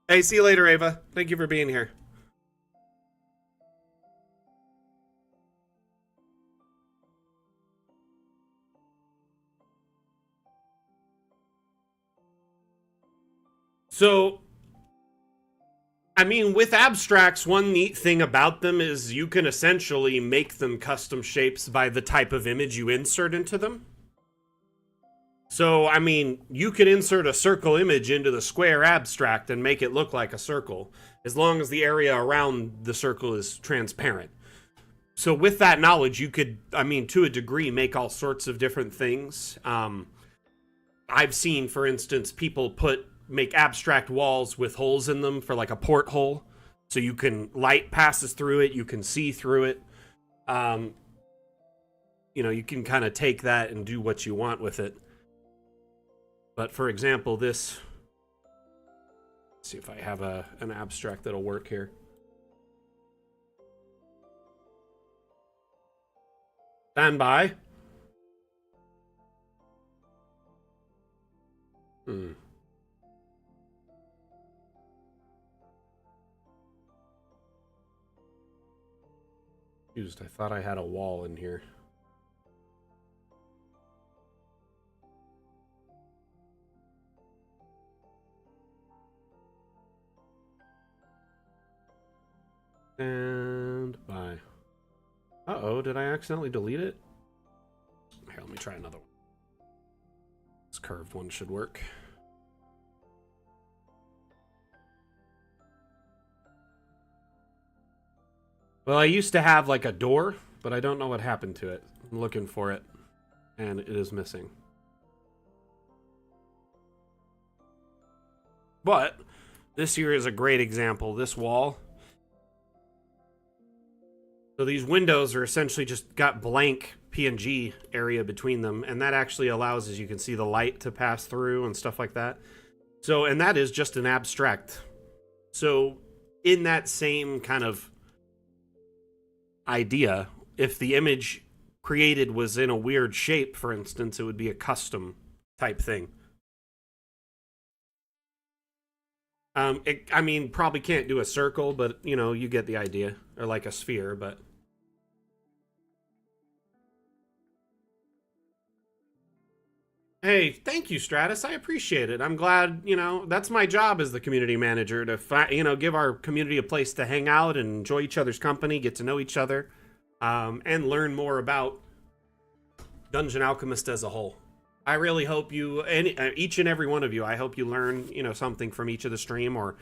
Hey, see you later, Ava. Thank you for being here. So, I mean, with abstracts, one neat thing about them is you can essentially make them custom shapes by the type of image you insert into them. So, I mean, you could insert a circle image into the square abstract and make it look like a circle, as long as the area around the circle is transparent. So with that knowledge, you could, I mean, to a degree, make all sorts of different things. I've seen, for instance, people make abstract walls with holes in them for like a porthole, so you can light passes through it, you can see through it. You can kind of take that and do what you want with it. But for example, this. Let's see if I have an abstract that'll work here. Stand by. Used. I thought I had a wall in here. And by. Uh-oh, did I accidentally delete it? Here, let me try another one. This curved one should work. Well, I used to have like a door, but I don't know what happened to it. I'm looking for it, and it is missing. But this here is a great example. This wall. So these windows are essentially just got blank PNG area between them, and that actually allows, as you can see, the light to pass through and stuff like that. So, and that is just an abstract. So in that same kind of idea, if the image created was in a weird shape, for instance, it would be a custom type thing. I mean, probably can't do a circle, but, you get the idea. Or like a sphere, but... Hey, thank you, Stratus. I appreciate it. I'm glad, that's my job as the community manager, to, give our community a place to hang out and enjoy each other's company, get to know each other, and learn more about Dungeon Alchemist as a whole. I really hope each and every one of you, I hope you learn, something from each of the stream, or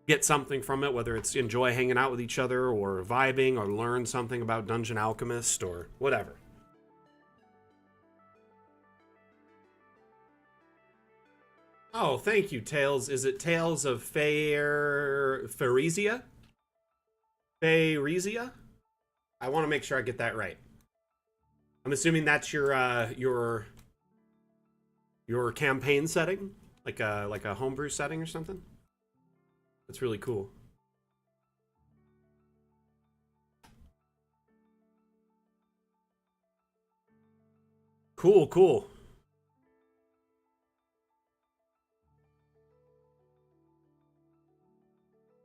get something from it, whether it's enjoy hanging out with each other, or vibing, or learn something about Dungeon Alchemist, or whatever. Oh, thank you, Tales. Is it Tales of Phaeresia? Phaeresia? I want to make sure I get that right. I'm assuming that's your campaign setting, like a homebrew setting or something. That's really cool. Cool.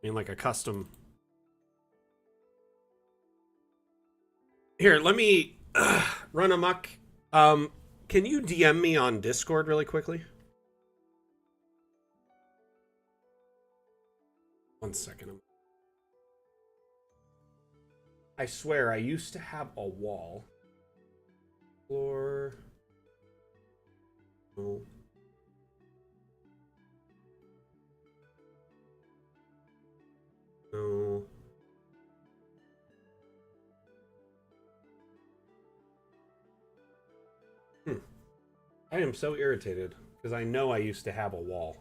I mean, like a custom. Here, let me run amok. Can you DM me on Discord really quickly? 1 second. I swear, I used to have a wall. Floor. No. No. I am so irritated because I know I used to have a wall.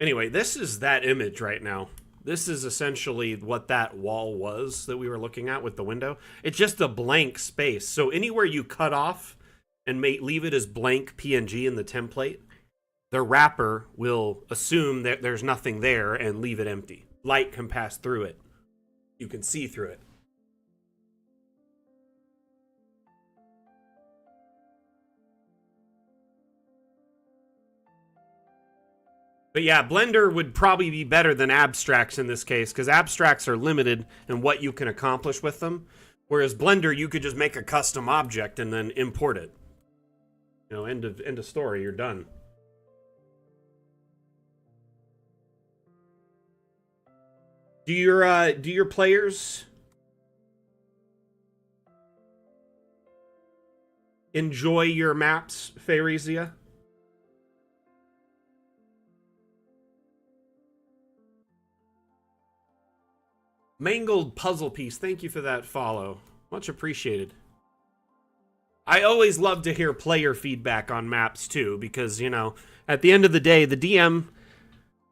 Anyway, this is that image right now. This is essentially what that wall was that we were looking at with the window. It's just a blank space. So anywhere you cut off and leave it as blank PNG in the template, the wrapper will assume that there's nothing there and leave it empty. Light can pass through it. You can see through it. But yeah, Blender would probably be better than abstracts in this case, because abstracts are limited in what you can accomplish with them. Whereas Blender, you could just make a custom object and then import it. End of story, you're done. Do your players enjoy your maps, Phaeresia? Mangled Puzzle Piece, thank you for that follow. Much appreciated. I always love to hear player feedback on maps too, because, you know, at the end of the day, the DM,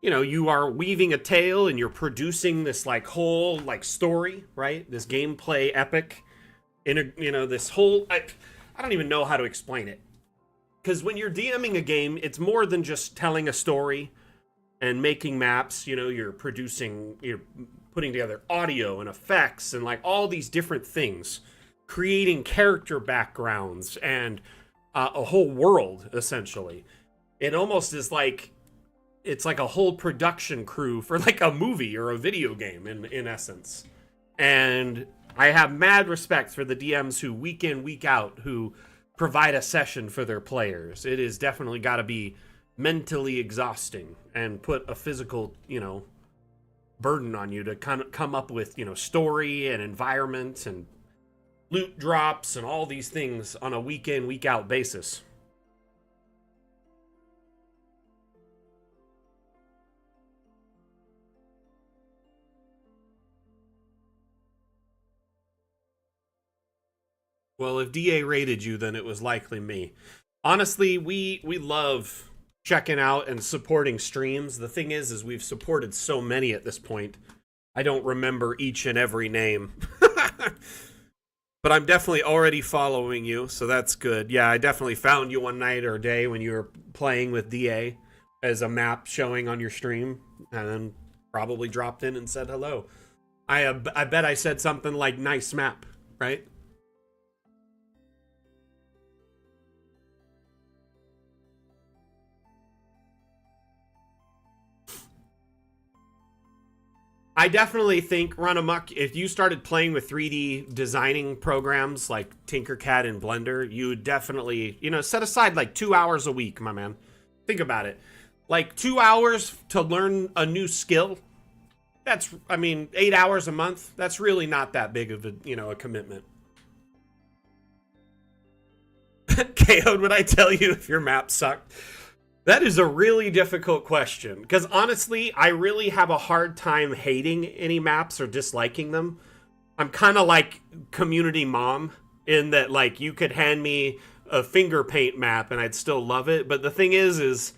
you know, you are weaving a tale and you're producing this like whole like story, right? This gameplay epic in a, you know, this whole, I don't even know how to explain it. Because when you're DMing a game, it's more than just telling a story and making maps. You know, you're putting together audio and effects and like all these different things, creating character backgrounds and a whole world essentially. It almost is like it's like a whole production crew for like a movie or a video game in essence. And I have mad respect for the DMs who week in week out who provide a session for their players. It is definitely got to be mentally exhausting and put a physical, you know, burden on you to kind of come up with, you know, story and environment and loot drops and all these things on a week in week out basis. Well, if DA rated you, then it was likely me. Honestly, we love checking out and supporting streams. The thing is we've supported so many at this point. I don't remember each and every name. But I'm definitely already following you, so that's good. Yeah, I definitely found you one night or day when you were playing with DA as a map showing on your stream, and then probably dropped in and said hello. I bet I said something like "nice map," right? I definitely think Run Amok, if you started playing with 3D designing programs like Tinkercad and Blender, you would definitely, you know, set aside like 2 hours a week, my man. Think about it. Like 2 hours to learn a new skill. That's, I mean, 8 hours a month. That's really not that big of a, you know, a commitment. KO'd would I tell you if your map sucked? That is a really difficult question because honestly, I really have a hard time hating any maps or disliking them. I'm kind of like community mom in that like you could hand me a finger paint map and I'd still love it, but the thing is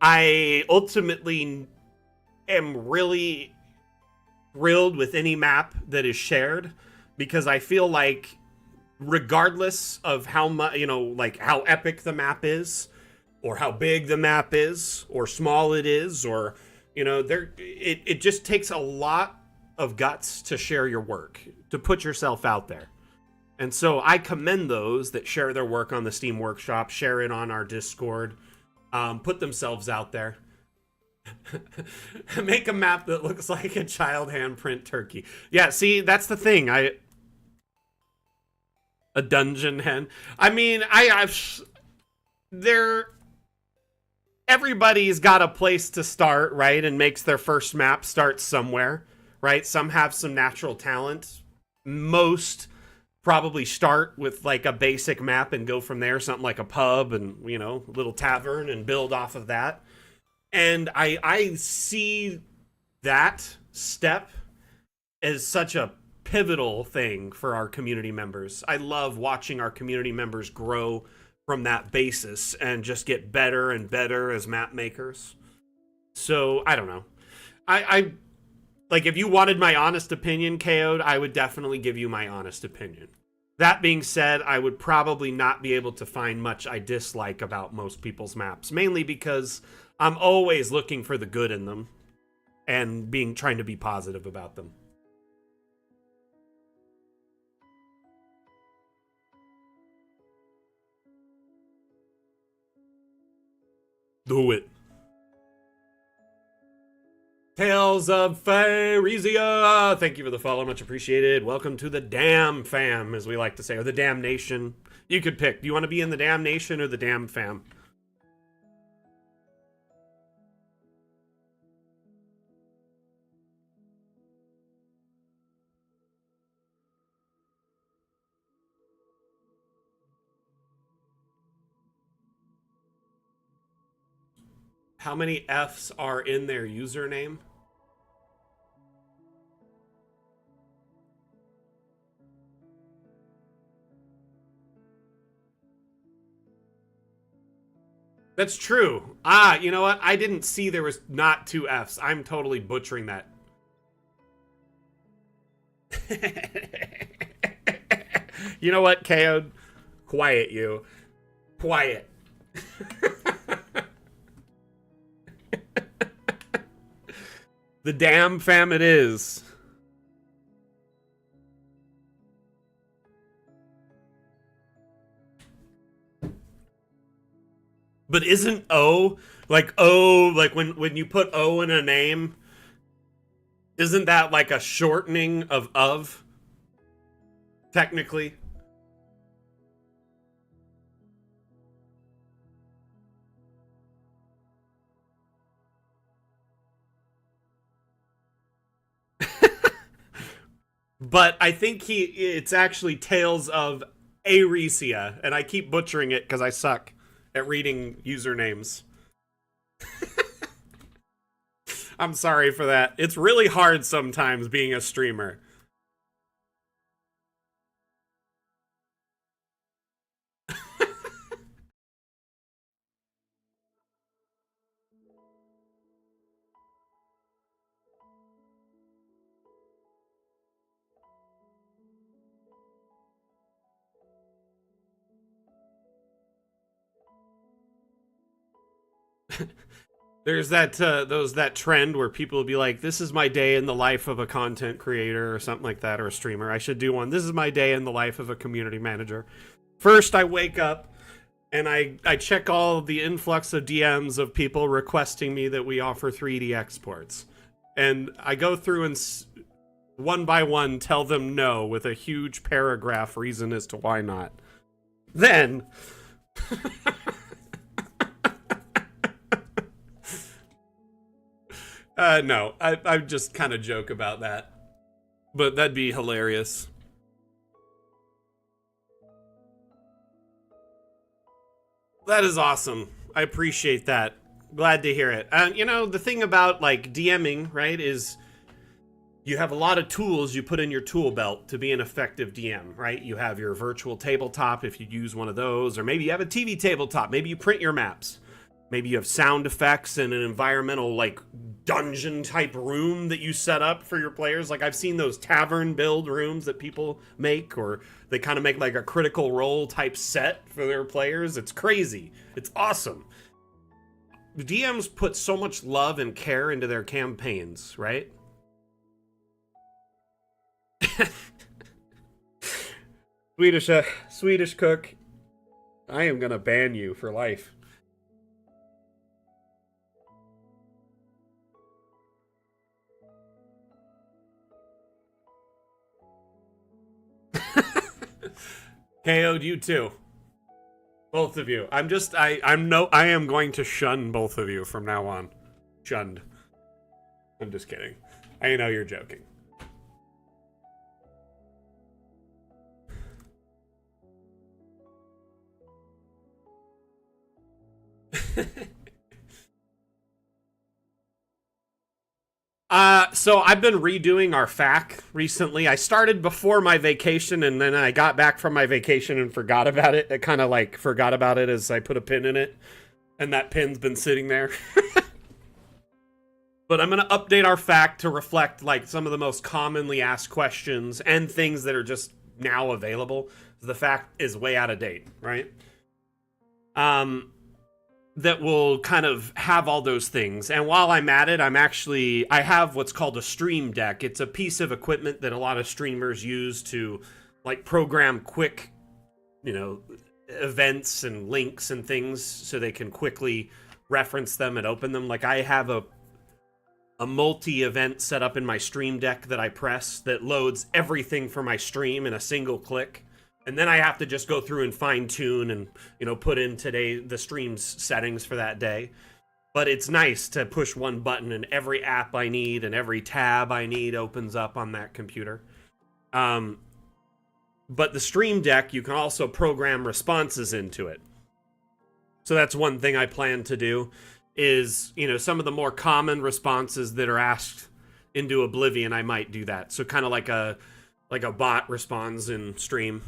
I ultimately am really thrilled with any map that is shared because I feel like regardless of how much, you know, like how epic the map is, or how big the map is, or small it is, or you know, it just takes a lot of guts to share your work, to put yourself out there. And so I commend those that share their work on the Steam Workshop, share it on our Discord, put themselves out there. Make a map that looks like a child handprint turkey. Yeah, see, that's the thing. A dungeon hen. I mean, I've there everybody's got a place to start, right? And makes their first map start somewhere, right? Some have some natural talent. Most probably start with like a basic map and go from there, something like a pub and, you know, a little tavern and build off of that. And I see that step as such a pivotal thing for our community members. I love watching our community members grow from that basis and just get better and better as map makers. So I don't know. I like if you wanted my honest opinion, KO'd, I would definitely give you my honest opinion. That being said, I would probably not be able to find much I dislike about most people's maps, mainly because I'm always looking for the good in them and trying to be positive about them. Do it. Tales of Pharesia. Thank you for the follow. Much appreciated. Welcome to the Damn Fam, as we like to say, or the Damn Nation. You could pick. Do you want to be in the Damn Nation or the Damn Fam? How many F's are in their username? That's true. Ah, you know what? I didn't see there was not two Fs. I'm totally butchering that. You know what, KO? Quiet you. Quiet. The damn fam it is. But isn't O like O like when you put O in a name, isn't that like a shortening of technically? But I think it's actually Tales of Aresia, and I keep butchering it because I suck at reading usernames. I'm sorry for that. It's really hard sometimes being a streamer. There's that trend where people will be like, "This is my day in the life of a content creator" or something like that, or a streamer. I should do one. This is my day in the life of a community manager. First, I wake up and I check all the influx of DMs of people requesting me that we offer 3D exports, and I go through and one by one tell them no with a huge paragraph reason as to why not. Then no, I just kind of joke about that, but that'd be hilarious. That is awesome. I appreciate that. Glad to hear it. You know, the thing about like DMing, right, is you have a lot of tools you put in your tool belt to be an effective DM, right? You have your virtual tabletop if you use one of those, or maybe you have a TV tabletop. Maybe you print your maps. Maybe you have sound effects and an environmental like dungeon type room that you set up for your players. Like I've seen those tavern build rooms that people make, or they kind of make like a critical role type set for their players. It's crazy. It's awesome. DMs put so much love and care into their campaigns, right? Swedish cook. I am gonna ban you for life. KO'd you too. Both of you. I am going to shun both of you from now on. Shunned. I'm just kidding. I know you're joking. So I've been redoing our FAQ recently. I started before my vacation, and then I got back from my vacation and forgot about it. I kind of like forgot about it as I put a pin in it, and that pin's been sitting there. But I'm gonna update our FAQ to reflect like some of the most commonly asked questions and things that are just now available. The FAQ is way out of date, right? Um, that will kind of have all those things. And while I'm at it, I have what's called a stream deck. It's a piece of equipment that a lot of streamers use to like program quick, you know, events and links and things so they can quickly reference them and open them. Like I have a multi-event set up in my stream deck that I press that loads everything for my stream in a single click. And then I have to just go through and fine tune and, you know, put in the stream's settings for that day. But it's nice to push one button and every app I need and every tab I need opens up on that computer. But the stream deck, you can also program responses into it. So that's one thing I plan to do is, you know, some of the more common responses that are asked into Oblivion, I might do that. So kind of like a bot responds in stream.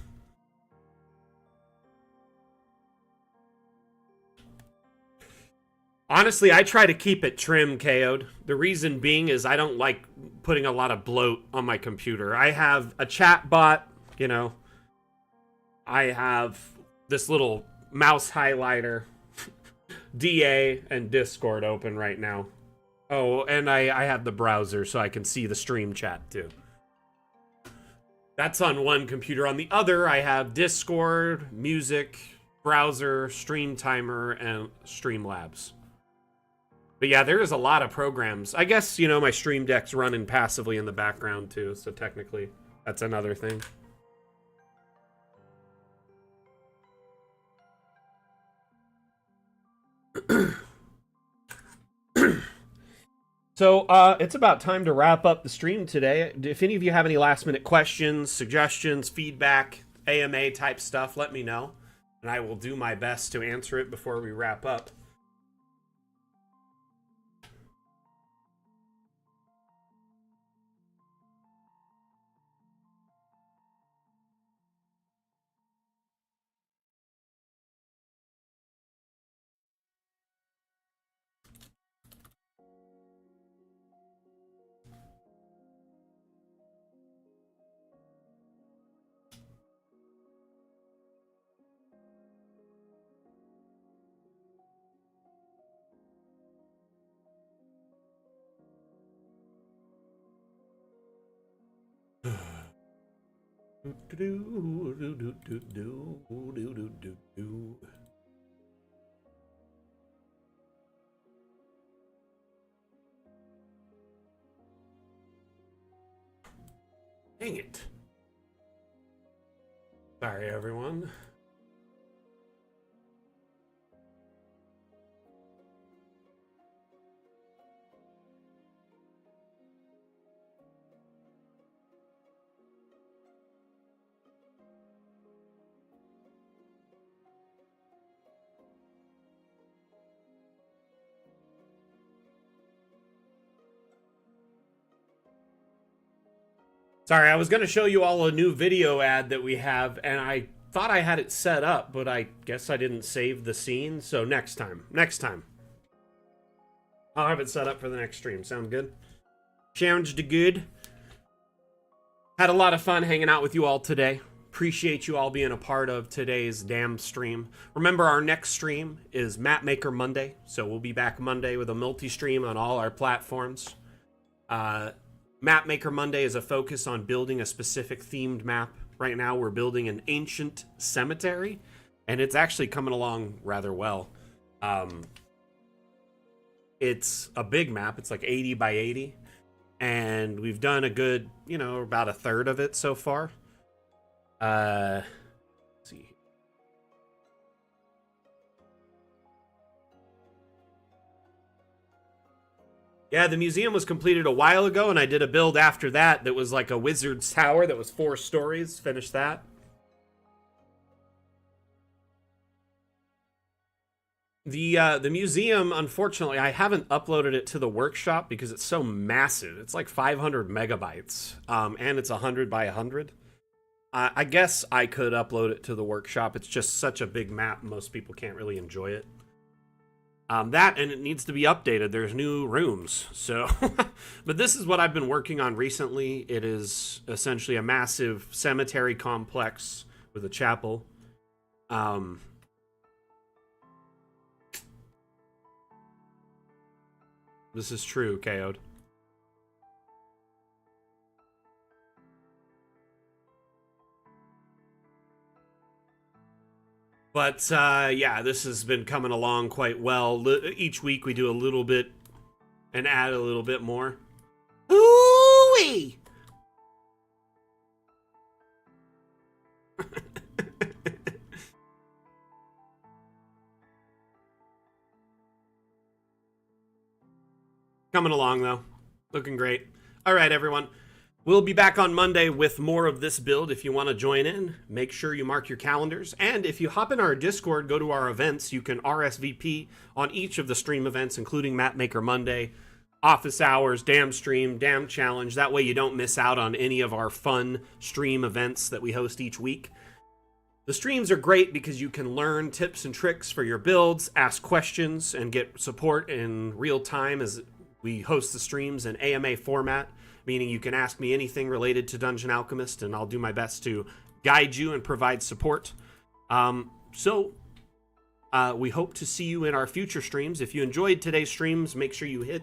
Honestly, I try to keep it trim, KO'd. The reason being is I don't like putting a lot of bloat on my computer. I have a chat bot, you know. I have this little mouse highlighter, DA, and Discord open right now. Oh, and I have the browser so I can see the stream chat too. That's on one computer. On the other, I have Discord, music, browser, stream timer, and Streamlabs. But yeah, there is a lot of programs. I guess, you know, my Stream Deck's running passively in the background too, so technically that's another thing. So, it's about time to wrap up the stream today. If any of you have any last-minute questions, suggestions, feedback, AMA type stuff, let me know. And I will do my best to answer it before we wrap up. Dang it. Sorry, everyone. Sorry, I was going to show you all a new video ad that we have, and I thought I had it set up, but I guess I didn't save the scene, so next time. I'll have it set up for the next stream. Sound good? Sounds good. Had a lot of fun hanging out with you all today. Appreciate you all being a part of today's damn stream. Remember, our next stream is Map Maker Monday, so we'll be back Monday with a multi-stream on all our platforms. Map Maker Monday is a focus on building a specific themed map. Right now we're building an ancient cemetery, and it's actually coming along rather well. It's a big map. It's like 80 by 80, and we've done a good, you know, about a third of it so far. Let's see. Yeah, the museum was completed a while ago, and I did a build after that that was like a wizard's tower that was 4 stories. Finished that. The museum, unfortunately, I haven't uploaded it to the workshop because it's so massive. It's like 500 megabytes, and it's 100 by 100. I guess I could upload it to the workshop. It's just such a big map, most people can't really enjoy it. That, and it needs to be updated. There's new rooms, so... But this is what I've been working on recently. It is essentially a massive cemetery complex with a chapel. This is true, KO'd. But, yeah, this has been coming along quite well. Each week we do a little bit and add a little bit more. Ooh-wee! Coming along, though. Looking great. All right, everyone. We'll be back on Monday with more of this build. If you want to join in, make sure you mark your calendars. And if you hop in our Discord, go to our events, you can RSVP on each of the stream events, including Map Maker Monday, Office Hours, Damn Stream, Damn Challenge. That way you don't miss out on any of our fun stream events that we host each week. The streams are great because you can learn tips and tricks for your builds, ask questions, and get support in real time as we host the streams in AMA format, meaning you can ask me anything related to Dungeon Alchemist, and I'll do my best to guide you and provide support. We hope to see you in our future streams. If you enjoyed today's streams, make sure you hit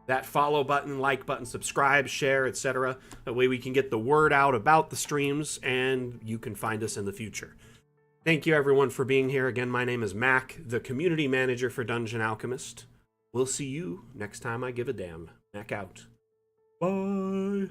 that follow button, like button, subscribe, share, etc. That way we can get the word out about the streams and you can find us in the future. Thank you everyone for being here. Again, my name is Mac, the community manager for Dungeon Alchemist. We'll see you next time I give a damn. Mac out. Bye.